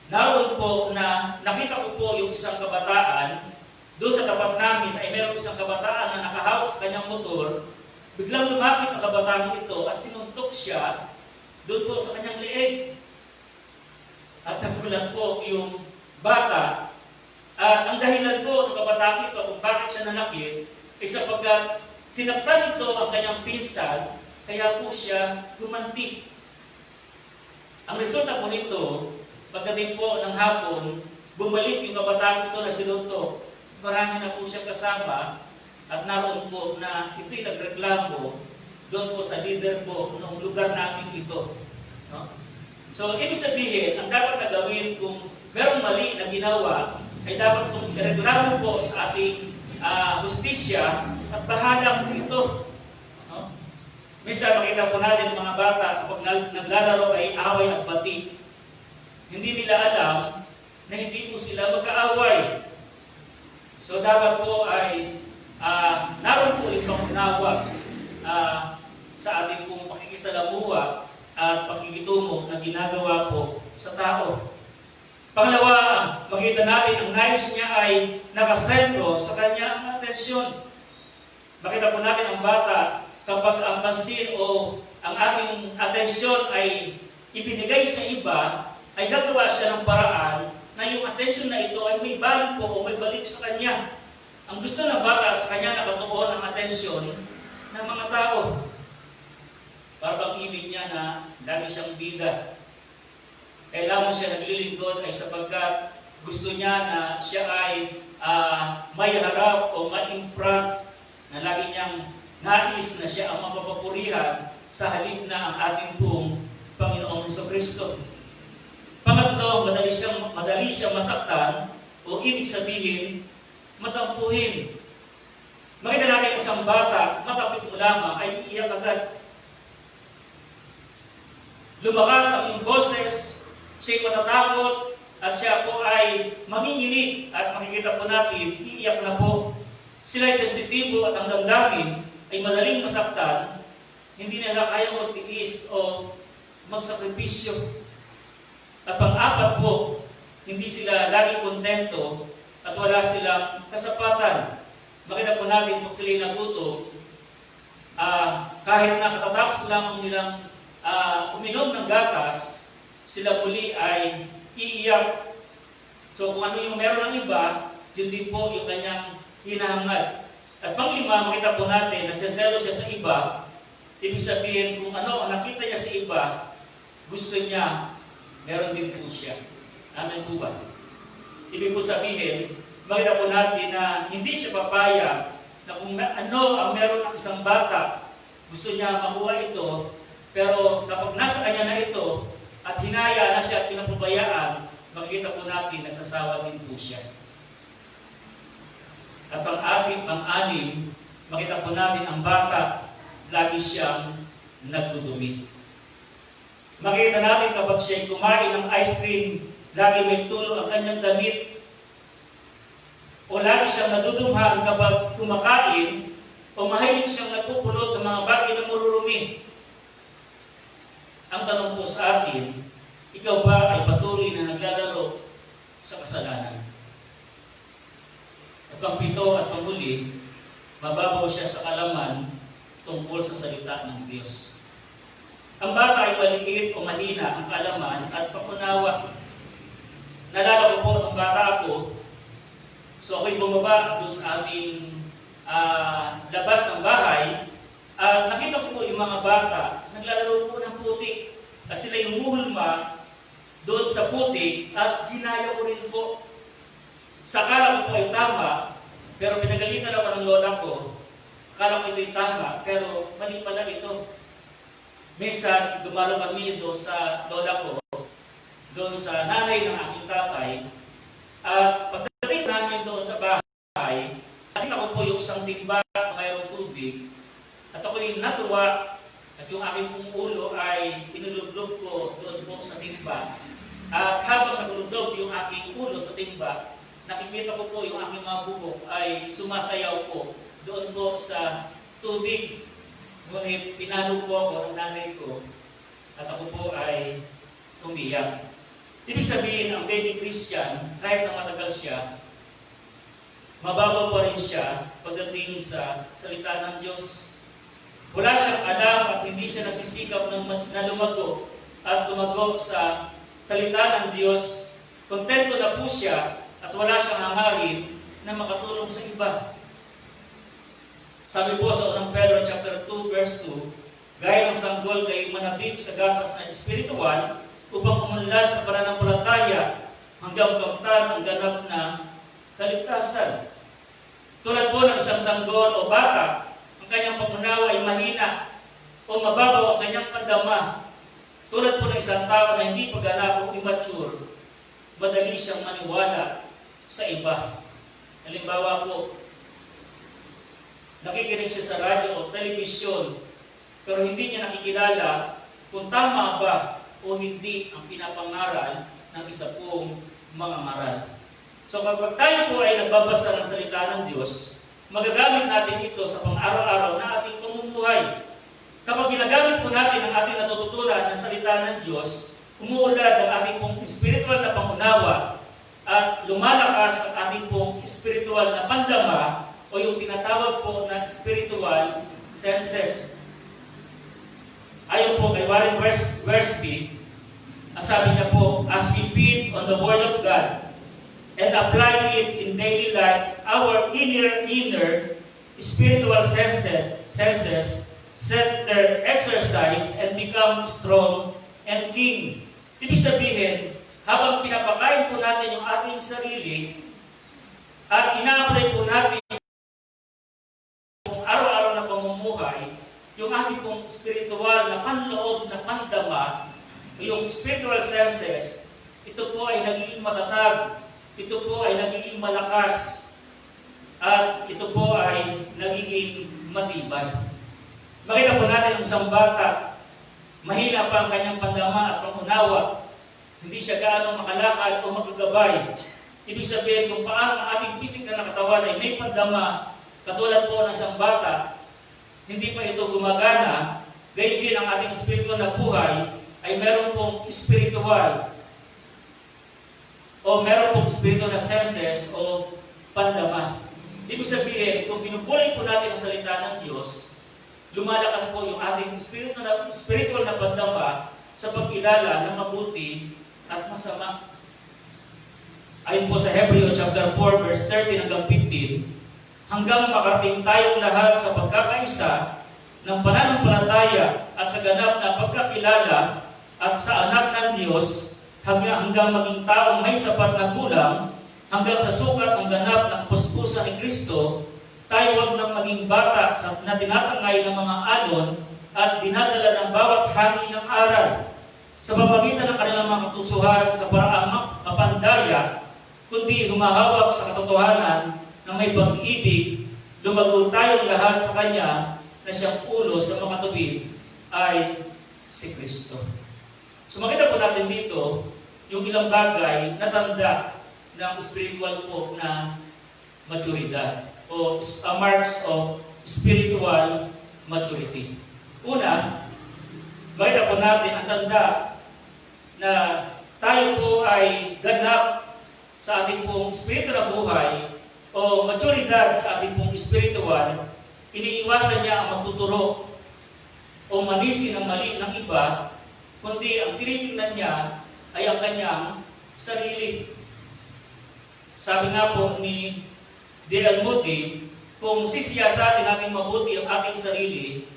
naroon po na nakita ko po yung isang kabataan. Doon sa tapat namin ay mayroong isang kabataan na nakahawak sa kanyang motor. Biglang lumapit ang kabataan ito at sinuntok siya doon po sa kanyang leeg. At nagulat po yung bata. At ang dahilan po ng kabataan ito kung bakit siya nanakit ay sapagkat sinaktan ito ang kanyang pinsan, kaya po siya gumanti. Ang resulta po nito, pagdating po ng hapon, bumalik yung kabataan ito na sinuntok. Marami na po siya kasama at naroon po na ito'y nagreklamo doon po sa leader po ng lugar namin ito. No? So, ibig sabihin, ang dapat na gawin kung merong mali na ginawa, ay dapat itong ireklamo po sa ating hustisya at bahala po ito. No? Minsan, makita po natin mga bata kapag naglalaro ay away at bati. Hindi nila alam na hindi po sila magkaaway. So dapat po ay naroon po itong unawa sa ating pong pakikisalamuha at pakikitungo na ginagawa po sa tao. Pangalawa, makita natin ang nais niya ay nakasentro sa kanyang atensyon. Makita po natin ang bata kapag ang pansin o ang aming atensyon ay ibinigay sa iba, ay gagawa siya ng paraan na yung attention na ito ay may balik po o may balik sa kanya. Ang gusto ng bata sa kanya nakatuon ang atensyon ng mga tao. Para bang ibig niya na lagi siyang bida. Kailangan siya naglilingkod ay sapagkat gusto niya na siya ay may harap o ma-imprant na lagi niyang nais na siya ang mapapapurihan sa halip na ang ating pong Panginoong Jesucristo. Pangatlo, madali siyang masaktan o ibig sabihin, matampuhin. Makita natin isang bata, matapit mo lamang ay iiyak agad. Lumakas ang iyong boses, siya'y matatakot at siya po ay manginginig at makikita po natin, iiyak na po. Sila'y sensitibo at ang damdamin ay madaling masaktan, hindi nila kaya magtiis o magsakripisyo. At pang-apat po, hindi sila lagi kontento at wala silang kasapatan. Makita po natin kung sila'y nagutom, kahit na katatapos lamang nilang uminom ng gatas, sila muli ay iiyak. So kung ano yung meron ng iba, yun din po yung kanyang hinahangad. At pang-lima, makita po natin, nagsaselo siya sa iba, ibig sabihin kung ano ang nakita niya sa iba, gusto niya, meron din po siya. Amen po ba? Ibig po sabihin, makita po natin na hindi siya papayag na kung ano ang meron ng isang bata, gusto niya makuha ito, pero kapag nasa kanya na ito, at hinaya na siya at pinapabayaan, makikita po natin, nagsasawa din po siya. At pang-anim, makita po natin ang bata, lagi siyang nagdudumi. Makita natin kapag siya'y kumain ng ice cream, lagi may tulo ang kanyang damit. O lagi siyang nadudumhan kapag kumakain, o mahilig siyang nagpupulot ng mga bagay na marurumi. Ang tanong po sa atin, ikaw ba ay patuloy na naglalaro sa kasalanan? At pang-pito at pang-huli, mababaw siya sa kalaman tungkol sa salita ng Diyos. Ang bata ay maliit o mahina ang kaalaman at pangunawa. Nalala ko po nung bata ako, so ako'y bumaba doon sa aming labas ng bahay at nakita ko po yung mga bata naglalaro po ng putik at sila yung muhulma doon sa putik at ginaya ko rin po. Sa akala ko po ay tama, pero pinagalitan ako ng lola ko. Akala ko ito'y tama, pero mali pala ito. Minsan, dumalo kami doon sa lola ko, doon sa nanay ng aking tatay, at pagdating namin doon sa bahay, nakita ko po yung isang timba na mayroong tubig, at ako'y natuwa At yung aking pong ulo ay inulublob ko doon po sa timba. At habang nagulublob yung aking ulo sa timba, nakikita ko po yung aking mga bubok ay sumasayaw po doon po sa tubig. Ngunit pinalo po ako ng nanay ko at ako po ay umiyak. Ibig sabihin, ang baby Christian, kahit na matagal siya, mababaw pa rin siya pagdating sa salita ng Diyos. Wala siyang alam at hindi siya nagsisikap na lumago at lumago sa salita ng Diyos. Kontento na po siya at wala siyang hangarin na makatulong sa iba. Sabi po sa unang Pedro chapter 2 verse 2, gaya ng sanggol kayo manabig sa gatas na espiritual upang umunlad sa pananampalataya hanggang kamtan ang ganap na kaligtasan. Tulad po ng isang sanggol o bata, ang kanyang pangunawa ay mahina o mababaw ang kanyang pandama. Tulad po ng isang tao na hindi pag-anak o immature, madali siyang maniwala sa iba. Halimbawa po, nakikinig siya sa radyo o telebisyon, pero hindi niya nakikilala kung tama ba o hindi ang pinapangaral ng isa pong mga ngaral. So kapag tayo po ay nagbabasa ng salita ng Diyos, magagamit natin ito sa pang-araw-araw na ating pamumuhay. Kapag ginagamit po natin ang ating natututunan ng salita ng Diyos, umuulad ang ating pong spiritual na pangunawa at lumalakas ang ating pong spiritual na pandama o yung tinatawag po na spiritual senses. Ayon po kay Warren Wiersbe, ang sabi niya po, as we feed on the Word of God and apply it in daily life, our inner spiritual senses set their exercise and become strong and keen. Ibig sabihin, habang pinapakain po natin yung ating sarili at ina-apply po natin yung araw-araw na pamumuhay, yung ating pong spiritual na panloob na pandama, yung spiritual senses, ito po ay nagiging matatag, ito po ay nagiging malakas, at ito po ay nagiging matibay. Makita po natin ang isang bata, mahina pa ang kanyang pandama at pangunawa, hindi siya gaano makalakad o magagabay. Ibig sabihin kung paano ang ating pisik na nakatawan ay may pandama, katulad po ng isang bata, hindi pa ito gumagana, gayon din ang ating spiritual na buhay ay meron pong spiritual o meron pong spiritual na senses o pandama. Ibig sabihin, kung binubulay po natin ang salita ng Diyos, lumalakas po yung ating spiritual na pandama sa pagkilala ng mabuti at masama. Ayon po sa Hebreo chapter 4 verse 13 hanggang 15, hanggang makarating tayong lahat sa pagkakaisa ng pananampalataya at sa ganap na pagkakilala at sa anak ng Diyos hanggang maging taong may sapat na gulang hanggang sa sukat ng ganap ng puspusan ni Kristo, tayo wag nang maging bata na tinatangay ng mga alon at dinadala ng bawat hangin ng aral sa pamamagitan ng kanilang mga katusuhan sa paraang mapandaya, kundi humahawak sa katotohanan na may pag-ibig, lumago tayong lahat sa Kanya na siyang ulo sa mga tubig ay si Kristo. So makita po natin dito yung ilang bagay na tanda ng spiritual po na maturidad o marks of spiritual maturity. Una, makita po natin ang tanda na tayo po ay ganap sa ating pong spiritual na buhay o maturidad sa ating pong spiritual, iniiwasan niya ang magtuturo o manisi ng mali ng iba, kundi ang tinitingnan niya ay ang kanyang sarili. Sabi nga po ni D.L. Moody, kung sisiyasatin natin mabuti ang ating sarili,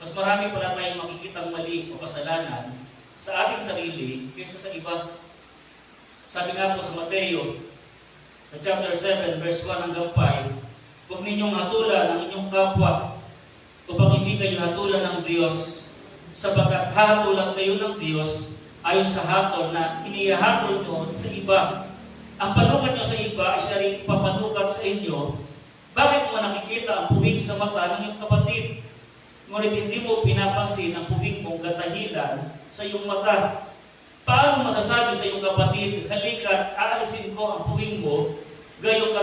mas marami pala tayong makikitang mali o kasalanan sa ating sarili kaysa sa iba. Sabi nga po sa Mateo, sa chapter 7, verse 1 hanggang 5, huwag ninyong hatulan ang inyong kapwa upang hindi kayo hatulan ng Diyos, sapagkat hahatulan kayo ng Diyos ayon sa hatol na inihahatol nyo sa iba. Ang panukat nyo sa iba ay siya rin ipapanukat sa inyo. Bakit mo nakikita ang puwing sa mata ng iyong kapatid, ngunit hindi mo pinapansin ang pubig mong gatahilan sa iyong mata. Paano masasabi sa iyong kapatid, halika't aalisin ko ang pubig mo, gayong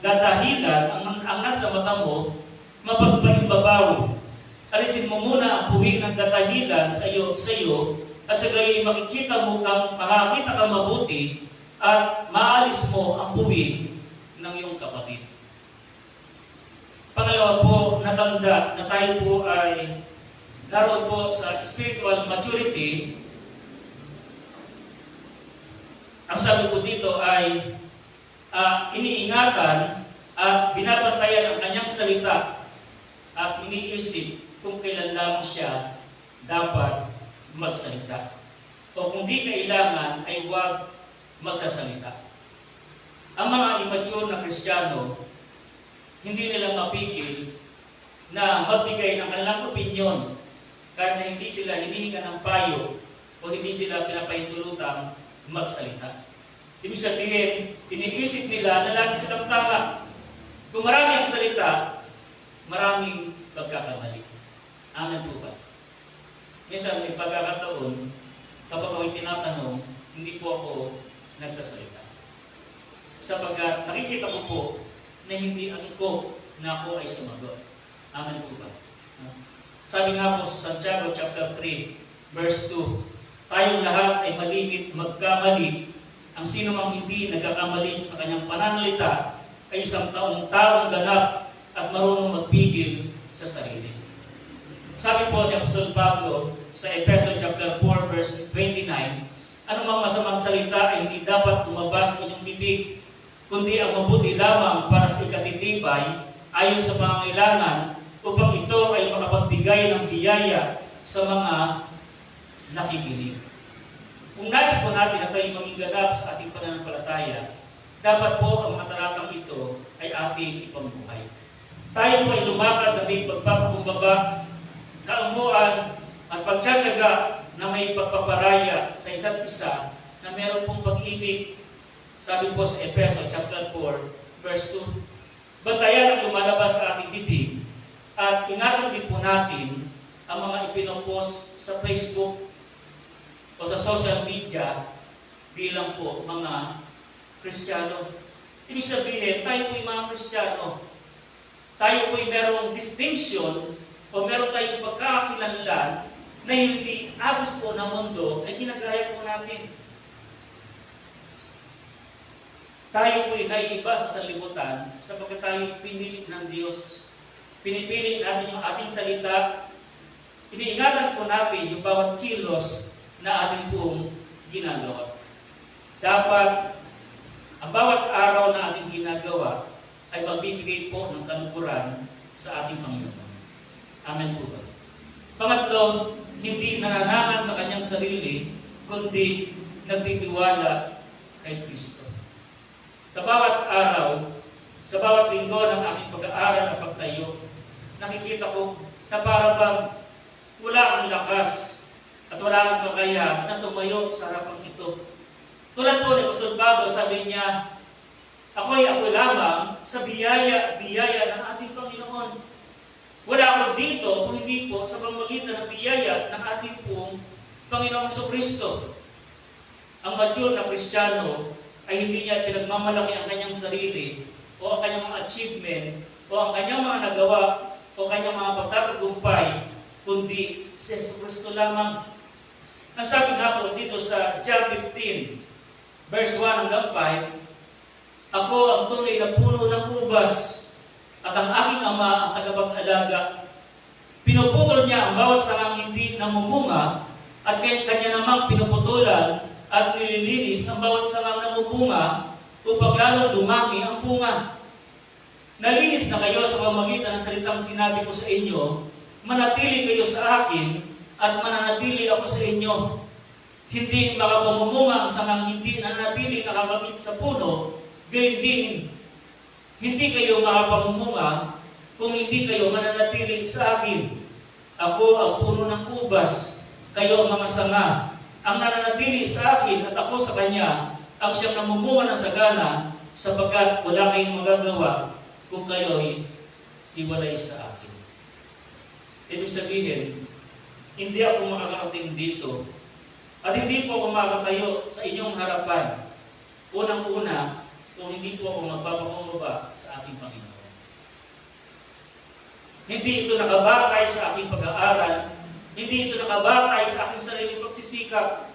gatahilan ang nasa mata mo, mapagpaimbabaw. Alisin mo muna ang puwing ng gatahilan sa iyo, at sa gayoy makikita ka mabuti, at maalis mo ang puwing ng iyong kapatid. Pangalawa po, natanda na tayo po ay naroon po sa spiritual maturity. Ang sabi po dito ay iniingatan at binabantayan ang kanyang salita at iniisip kung kailan lamang siya dapat magsalita. O kung di kailangan ay huwag magsasalita. Ang mga immature na Kristiyano, hindi nila mapigil na magbigay ng kanilang opinyon kahit na hindi sila hinihingan ng payo o hindi sila pinapahintulutang magsalita. Ibig sabihin, iniisip nila na lagi silang tama. Kung marami ang salita, maraming pagkakamali. Amen po ba? Minsan may pagkakataon, kapag ako'y tinatanong, hindi po ako nagsasalita. Sapagkat nakikita ko po na hindi ako na ako ay sumagot. Amen po ba? Sabi nga po sa Santiago chapter 3, verse 2, tayong lahat ay malimit magkamali. Ang sino mang hindi nagkakamali sa kanyang pananalita ay isang taong ganap at marunong magpigil sa sarili. Sabi po ni Apostol Pablo sa Efeso chapter 4 verse 29, anumang masamang salita ay hindi dapat lumabas sa inyong bibig, kundi ang mabuti lamang para sa ikatitibay ayon sa pangangailangan upang ito ay makapagbigay ng biyaya sa mga nakikinig. Kung nais po natin na tayo mamiganap sa ating pananampalataya, dapat po ang mga talatang ito ay ating ipambuhay. Tayo po ay lumakad na may pagpapakumbaba, kaumuan at pagtsatsaga na may pagpaparaya sa isa't isa na meron pong pag-ibig. Sabi po sa Efeso chapter 4 verse 2, bantayan ang lumalabas sa ating bibig at ingatan din po natin ang mga ipinopost sa Facebook o sa social media bilang po mga Kristiyano. Ibig sabihin, tayo po yung mga Kristiyano. Tayo po yung merong distinction o meron tayong pagkakakilanlan na hindi agos po ng mundo ay ginagaya po natin. Tayo po ay naiiba sa sanlibutan sapagkat tayo pinili ng Diyos. Pinipili natin yung ating salita. Iniingatan po natin yung bawat kilos na ating pong ginagawa. Dapat ang bawat araw na ating ginagawa ay magbibigay po ng kalukuran sa ating Panginoon. Amen po ba? Pangatlo, hindi nananangan sa kanyang sarili, kundi nagtitiwala kay Kristo. Sa bawat araw, sa bawat linggo ng aking pag-aaral at pagtayo, nakikita ko na para bang wala ang lakas at wala ang kakaya na tumayo sa harapan ito. Tulad po ni Apostol Pablo, sabi niya, ako lamang sa biyaya ng ating Panginoon. Wala ako dito kung hindi po sa pamamagitan ng biyaya ng ating pong Panginoong Kristo. Ang mature na Kristiyano ay hindi niya pinagmamalaki ang kanyang sarili o ang kanyang mga achievement o ang kanyang mga nagawa o kanyang mga pagtatagumpay, kundi si Kristo lamang. Ang sabi nga po dito sa John 15, verse 1 hanggang 5, ako ang tunay na puno ng ubas at ang aking ama ang tagapag-alaga. Pinuputol niya ang bawat sangang hindi namumunga at kanya namang pinuputulan at nililinis ang bawat sangang namumunga upang lalo dumami ang bunga. Nalinis na kayo sa pamamagitan ng salitang sinabi ko sa inyo, manatili kayo sa akin at mananatili ako sa inyo. Hindi makapamumunga ang sangang hindi nananatili nakakabit sa puno, gayon din hindi kayo makapamumunga kung hindi kayo mananatili sa akin. Ako ang puno ng ubas, kayo ang mga sanga. Ang nananatili sa akin at ako sa kanya, ang siyang namumunga ng sagana, sapagkat wala kayong magagawa kung kayo'y hiwalay sa akin. Ibig sabihin, hindi ako makakarating dito at hindi po ako makakatayo sa inyong harapan. Unang-una, kung hindi po ako magpapakumbaba sa ating Panginoon. Hindi ito nakabakay sa aking pag-aaral, hindi ito nakabakay sa aking sariling pagsisikap.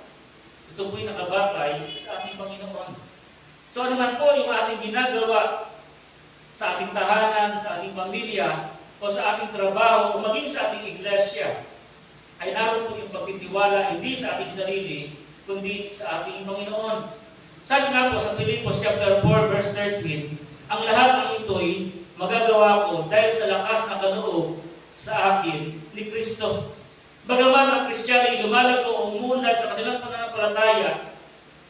Ito po'y nakabakay sa ating Panginoon. So ano man po yung ating ginagawa sa ating tahanan, sa ating pamilya, o sa ating trabaho, o maging sa ating iglesia, ay naroon po yung pagtitiwala hindi sa ating sarili, kundi sa ating Panginoon. Sabi nga po sa Filipos chapter 4 verse 13, ang lahat ng ito'y magagawa ko dahil sa lakas na kaloob sa akin ni Kristo. Bagaman ang Kristiyano ay lumalago o umunlad sa kanilang pananampalataya,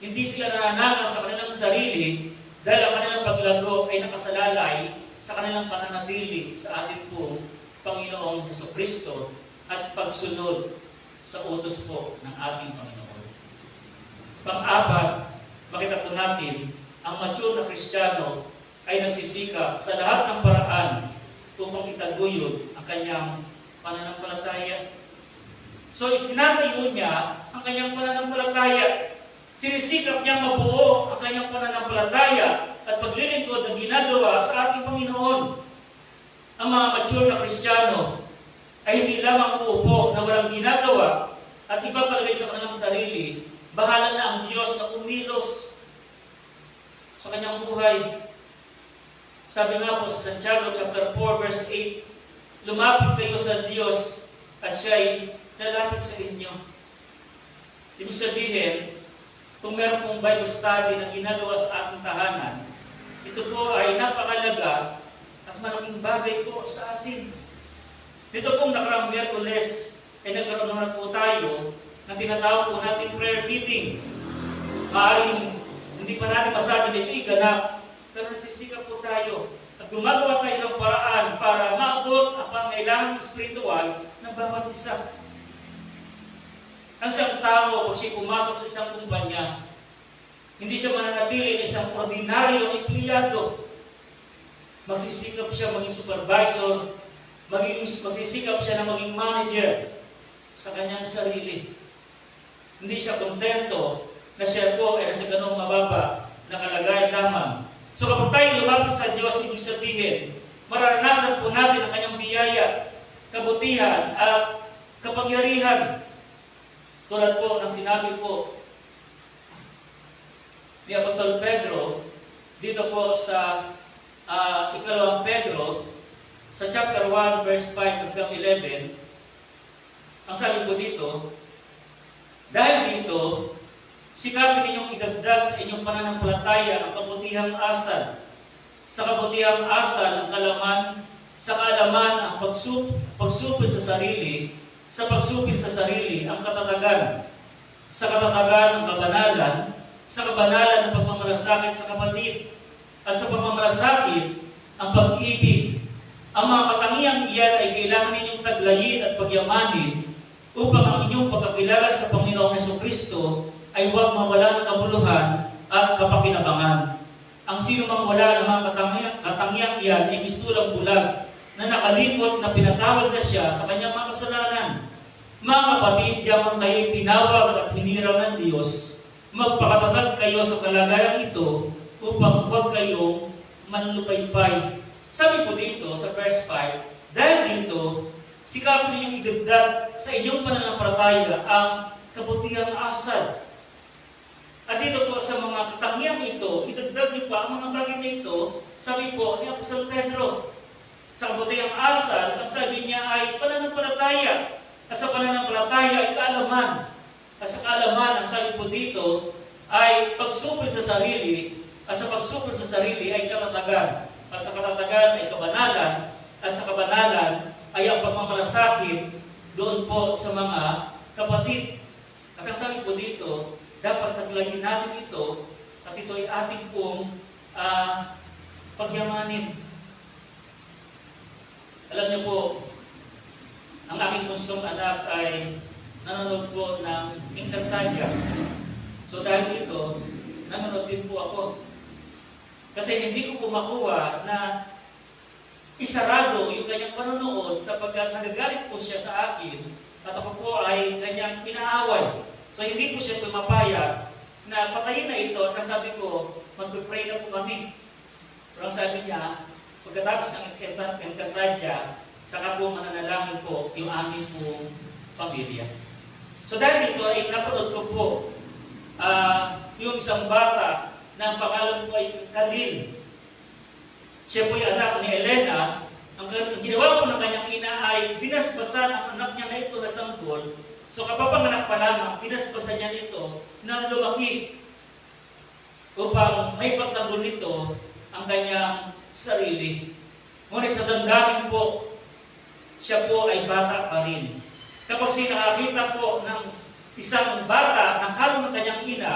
hindi sila nananangan sa kanilang sarili dahil ang kanilang paglago ay nakasalalay sa kanilang pananatili sa ating pong Panginoong Jesucristo at pagsunod sa utos po ng ating Panginoon. Pang-apat, makita po natin, ang mature na Kristiyano ay nagsisikap sa lahat ng paraan upang itaguyod ang kanyang pananampalataya. So, itinatayo niya ang kanyang pananampalataya. Sinisikap niya mabuo ang kanyang pananampalataya at paglilingkod na ginagawa sa ating Panginoon. Ang mga mature na Kristiyano ay hindi lamang uupo na walang ginagawa at ipapalagay sa kanilang sarili, bahala na ang Diyos na umilos sa kanyang buhay. Sabi nga po sa Santiago chapter 4 verse 8, lumapit kayo sa Diyos at siya'y lalapit sa inyo. Ibig sabihin, kung meron pong Bible study na ginagawa sa ating tahanan, ito po ay napakalaga at malaking bagay po sa atin. Dito pong nakaraang Miyerkules ay nagkaroon na po tayo ng tinatawag po natin prayer meeting. Maaaring hindi pa natin masabi na ito'y ganap, pero nagsisikap po tayo at gumagawa tayo ng paraan para maabot ang pangailangan spiritual ng bawat isa. Ang isang tao, pag siya pumasok sa isang kumpanya, hindi siya mananatili na isang ordinaryong empleyado. Magsisikap siya maging supervisor, magsisikap siya na maging manager sa kanyang sarili. Hindi siya kontento na siya po ay nasa ganong mababa na kalagayan lamang. So kapag tayo lumapit sa Diyos, ibig sabihin, mararanasan po natin ang kanyang biyaya, kabutihan at kapangyarihan. Tulad po ng sinabi po ni Apostol Pedro dito po sa ikalawang Pedro sa chapter 1 verse 5 hanggang 11. Ang sabi po dito, dahil dito, sikapin ninyong idagdag sa inyong pananampalataya ang kabutihang asal. Sa kabutihang asal ang kalaman, sa kaalaman ang pagsupil sa sarili, sa pagsupil sa sarili ang katatagan, sa katatagan ang kabanalan, sa kabanalan ang pagmamalasakit sa kapatid, at sa pagmamalasakit ang pag-ibig. Ang mga katangiang iyan ay kailangan ninyong taglayin at pagyamanin upang ang inyong pagkakilala sa Panginoong Jesucristo ay huwag mawala ng kabuluhan at kapakinabangan. Ang sino mang wala ng mga katangiang iyan ay mistulang bulag na nakalimot na pinatawad na siya sa kanyang mga kasalanan. Mga kapatid, yaman kayo'y tinawag at hinirang ng Diyos, magpakatatag kayo sa kalagayang ito upang huwag kayong manlupaypay. Sabi po dito sa verse 5, dahil dito, sikapin ninyong idagdag sa inyong pananampalataya ang kabutihang asal. At dito po sa mga katangiang ito, idagdag niyo pa ang mga bagay na ito, sabi po ni Apostol Pedro. Sa kabutihang asal, ang sabi niya ay pananampalataya. At sa pananampalataya ay kaalaman. At sa kaalaman, ang sabi po dito ay pagsupil sa sarili. At sa pagsupil sa sarili ay katatagan. At sa katatagan ay kabanalan. At sa kabanalan ay ang pagmamalasakit doon po sa mga kapatid. At ang sabi po dito, dapat taglayin natin ito at ito ay ating pong pagyamanin. Alam niyo po, ang aking bunsong anak ay nanonood po ng Encantadia. So dahil dito, nanonood din po ako. Kasi hindi ko po makuha na isarado yung kanyang panonood sapagkat nagagalit po siya sa akin at ako po ay kanyang inaaway. So hindi po siya pumapayag na patayin na ito at sabi ko, mag-pray na po kami. Pero ang sabi niya, pagkatapos ng Encantadia, saka po mananalangin po yung aming po pamilya. So dahil dito ay napanood ko po yung isang bata na ang pangalan po ay Kadil. Siya po yung anak ni Elena. Ang ginawa po ng kanyang ina ay binasbasan ang anak niya na ito na sanggol. So kapapanganak pa lamang, binasbasan niya ito na lumaki upang may pagtanggol nito ang kanyang sarili. Ngunit sa damdamin po, siya po ay bata pa rin. Kapag sinakakita po ng isang bata ng halo ng kanyang ina,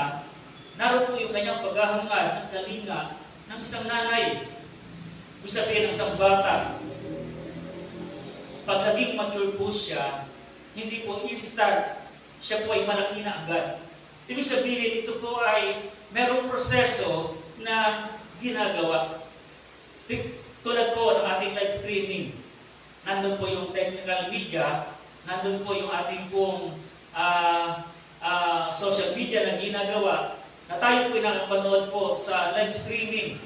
naroon po yung kanyang paghahangad ng kalinga ng isang nanay. Ibig sabihin ng isang bata, pag naging mature po siya, hindi po instant, siya po ay malaki na agad. Ibig sabihin, ito po ay merong proseso na ginagawa. Tulad po ng ating live streaming, nandun po yung technical media, nandun po yung ating pong social media na ginagawa, na tayo po nakapanood po sa live streaming.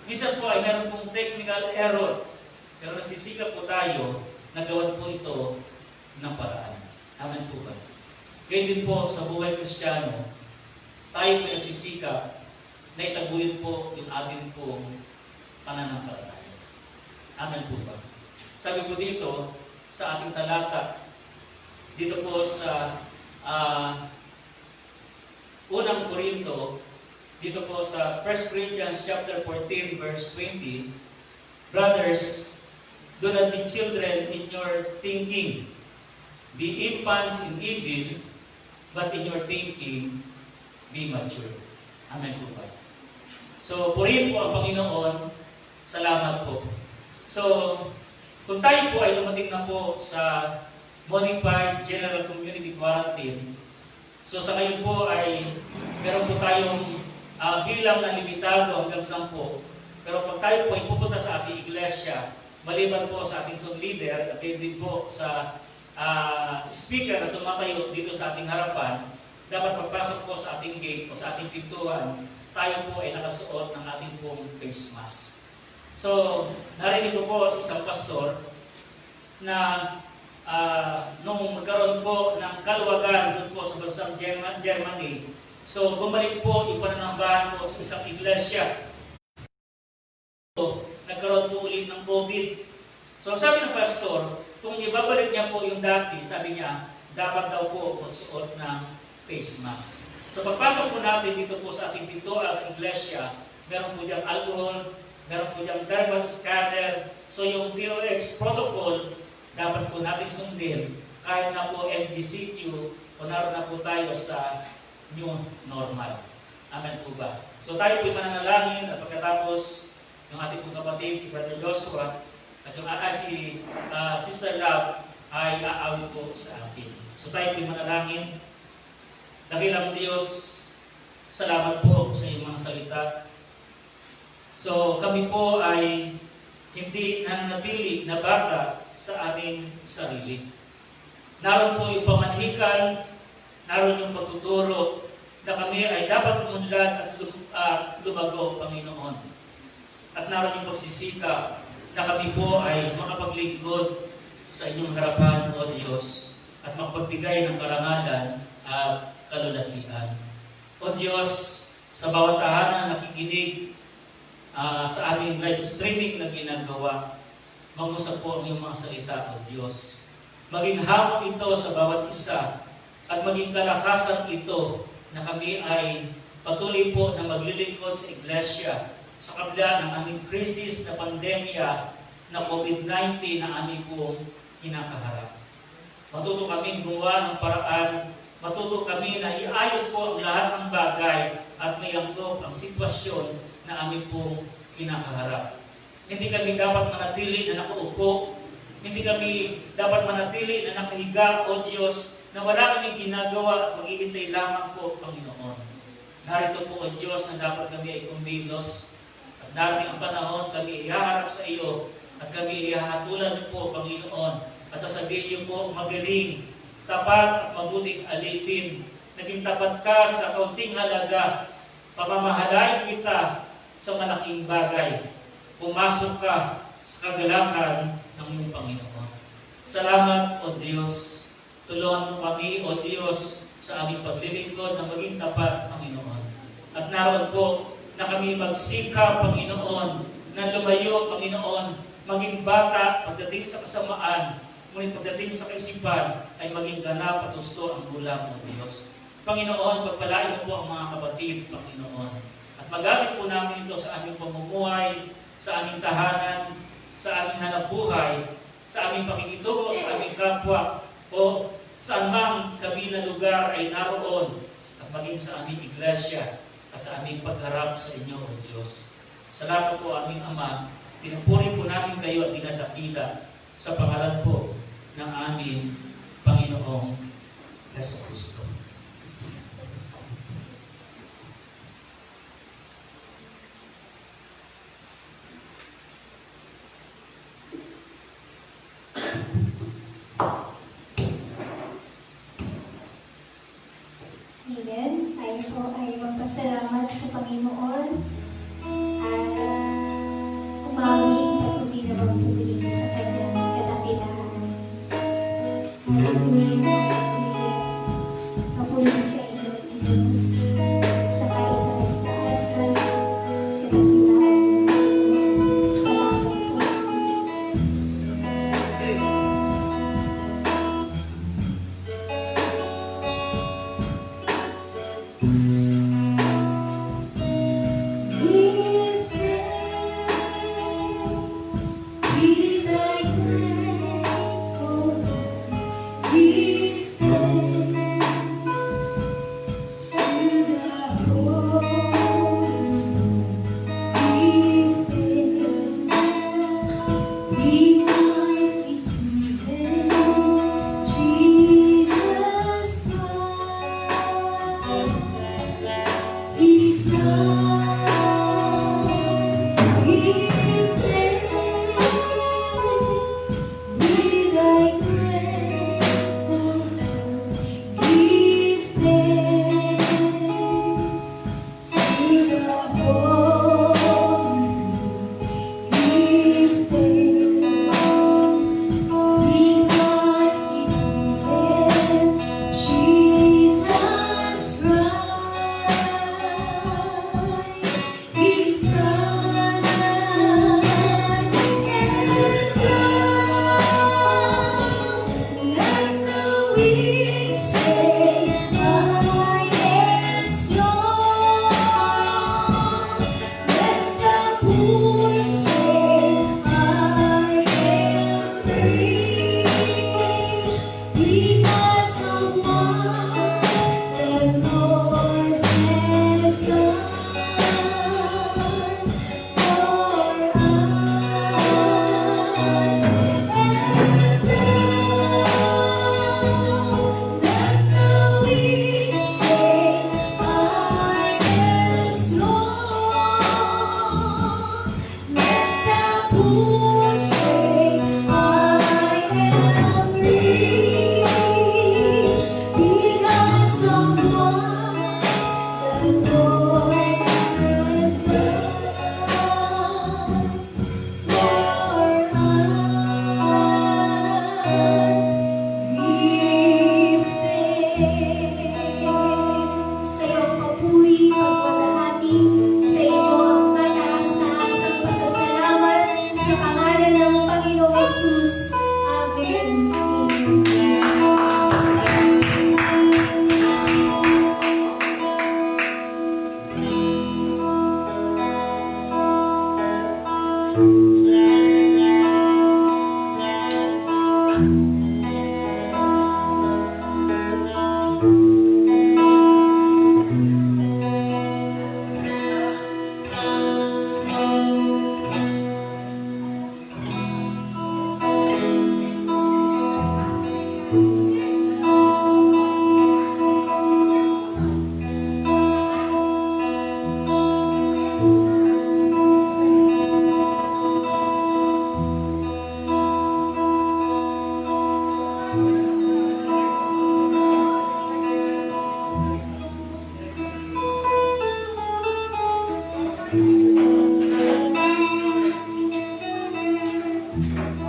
Minsan po ay meron pong technical error. Pero nagsisikap po tayo na gawan po ito ng paraan. Amen po ba? Ganyan din po sa buhay Kristiyano, tayo po nagsisikap na itaguyod po yung ating pong pananampalataya. Amen po ba? Sabi po dito sa ating talata, dito po sa unang Korinto, dito po sa 1 Corinthians chapter 14 verse 20, brothers, do not be children in your thinking. Be infants in evil, but in your thinking, be mature. Amen po ba? So, purihin po ang Panginoon. Salamat po. So, kung tayo po ay dumating na po sa Modified General Community Quarantine, so sa ngayon po ay meron po tayong bilang na limitado hanggang 10. Pero pag tayo po ay pupunta sa ating iglesia, maliban po sa ating song leader at din po sa speaker na tumatayo dito sa ating harapan, dapat pagpasok po sa ating gate o sa ating pintuan, tayo po ay nakasuot ng ating pong face mask. So, narinig ko po sa isang pastor na nung magkaroon po ng kaluwagan doon po sa bansang Germany, so bumalik po yung pananambahan po sa isang iglesia. So, nagkaroon po ulit ng COVID. So, ang sabi ng pastor, kung ibabalik niya po yung dati, sabi niya, dapat daw po magsuot ng face mask. So, pagpasok po natin dito po sa ating pintuan sa iglesia, meron po diyang alcohol, meron po diyang thermal scanner. So, yung DOX protocol, dapat po natin sundin kahit na po MGCQ o naroon na po tayo sa new normal. Amen po ba? So tayo po mananalangin at pagkatapos yung ating pong kapatid, si Brother Joshua at yung si Sister Love ay aawit po sa atin. So tayo po manalangin. Dakilang Diyos, salamat po sa iyong mga salita. So kami po ay hindi nananatili na bata sa aming sarili. Naroon po yung pamanhikan, naroon yung pagtuturo na kami ay dapat umunlad at lumago, Panginoon. At naroon yung pagsisikap na kami po ay makapaglingkod sa inyong harapan, O Diyos, at makapagbigay ng karangalan at kalulatian. O Diyos, sa bawat tahanan nakikinig sa aming live streaming na ginagawa, mangusap po ang iyong mga salita, O Diyos. Maging hamon ito sa bawat isa at maging kalakasan ito na kami ay patuloy po na maglilingkod sa iglesia sa kabila ng aming krisis na pandemya na COVID-19 na aming pong kinakaharap. Matuto kaming gumawa ng paraan, matuto kami na iayos po ang lahat ng bagay at may angkop ang sitwasyon na aming pong kinakaharap. Hindi kami dapat manatili na nakaupo. Hindi kami dapat manatili na nakahiga, O Diyos, na wala kaming ginagawa at maghihintay lamang po, Panginoon. Narito po, O Diyos, na dapat kami ay kumilos. At darating ang panahon, kami ihaharap sa iyo At kami ihahatulan niyo po, Panginoon, at sasabihin niyo po, magaling, tapat at mabuting alipin. Naging tapat ka sa kaunting halaga. Pamamahalain kita sa malaking bagay. Pumasok ka sa kagalakan ng iyong Panginoon. Salamat, O Diyos. Tulungan mo kami, O Diyos, sa aming paglilingkod na maging tapat, Panginoon. At naroon po na kami magsikap, Panginoon, na lumayo, Panginoon, maging bata pagdating sa kasamaan, ngunit pagdating sa kaisipan ay maging ganap at gusto ang bulang ng Diyos. Panginoon, pagpalain mo po ang mga kapatid, Panginoon. At magamit po namin ito sa aming pamumuhay, sa aming tahanan, sa aming hanapbuhay, sa aming pakikitungo, sa aming kapwa, o saan mang kami na lugar ay naroon, at maging sa aming iglesia, at sa aming pagharap sa inyo, O Diyos. Salamat po, aming Ama. Pinupuri po namin kayo at dinadakila sa pangalan po ng aming Panginoong Jesucristo. Amen. Tayo po ay magpasalamat sa Panginoon at umawing patuloy na magpupuli sa kanyang kadakilaan. Hallelujah. Mapuli sa inyo, Diyos, sa kaitaas-taas sa kadakilaan. Salamat po, Diyos. Amen.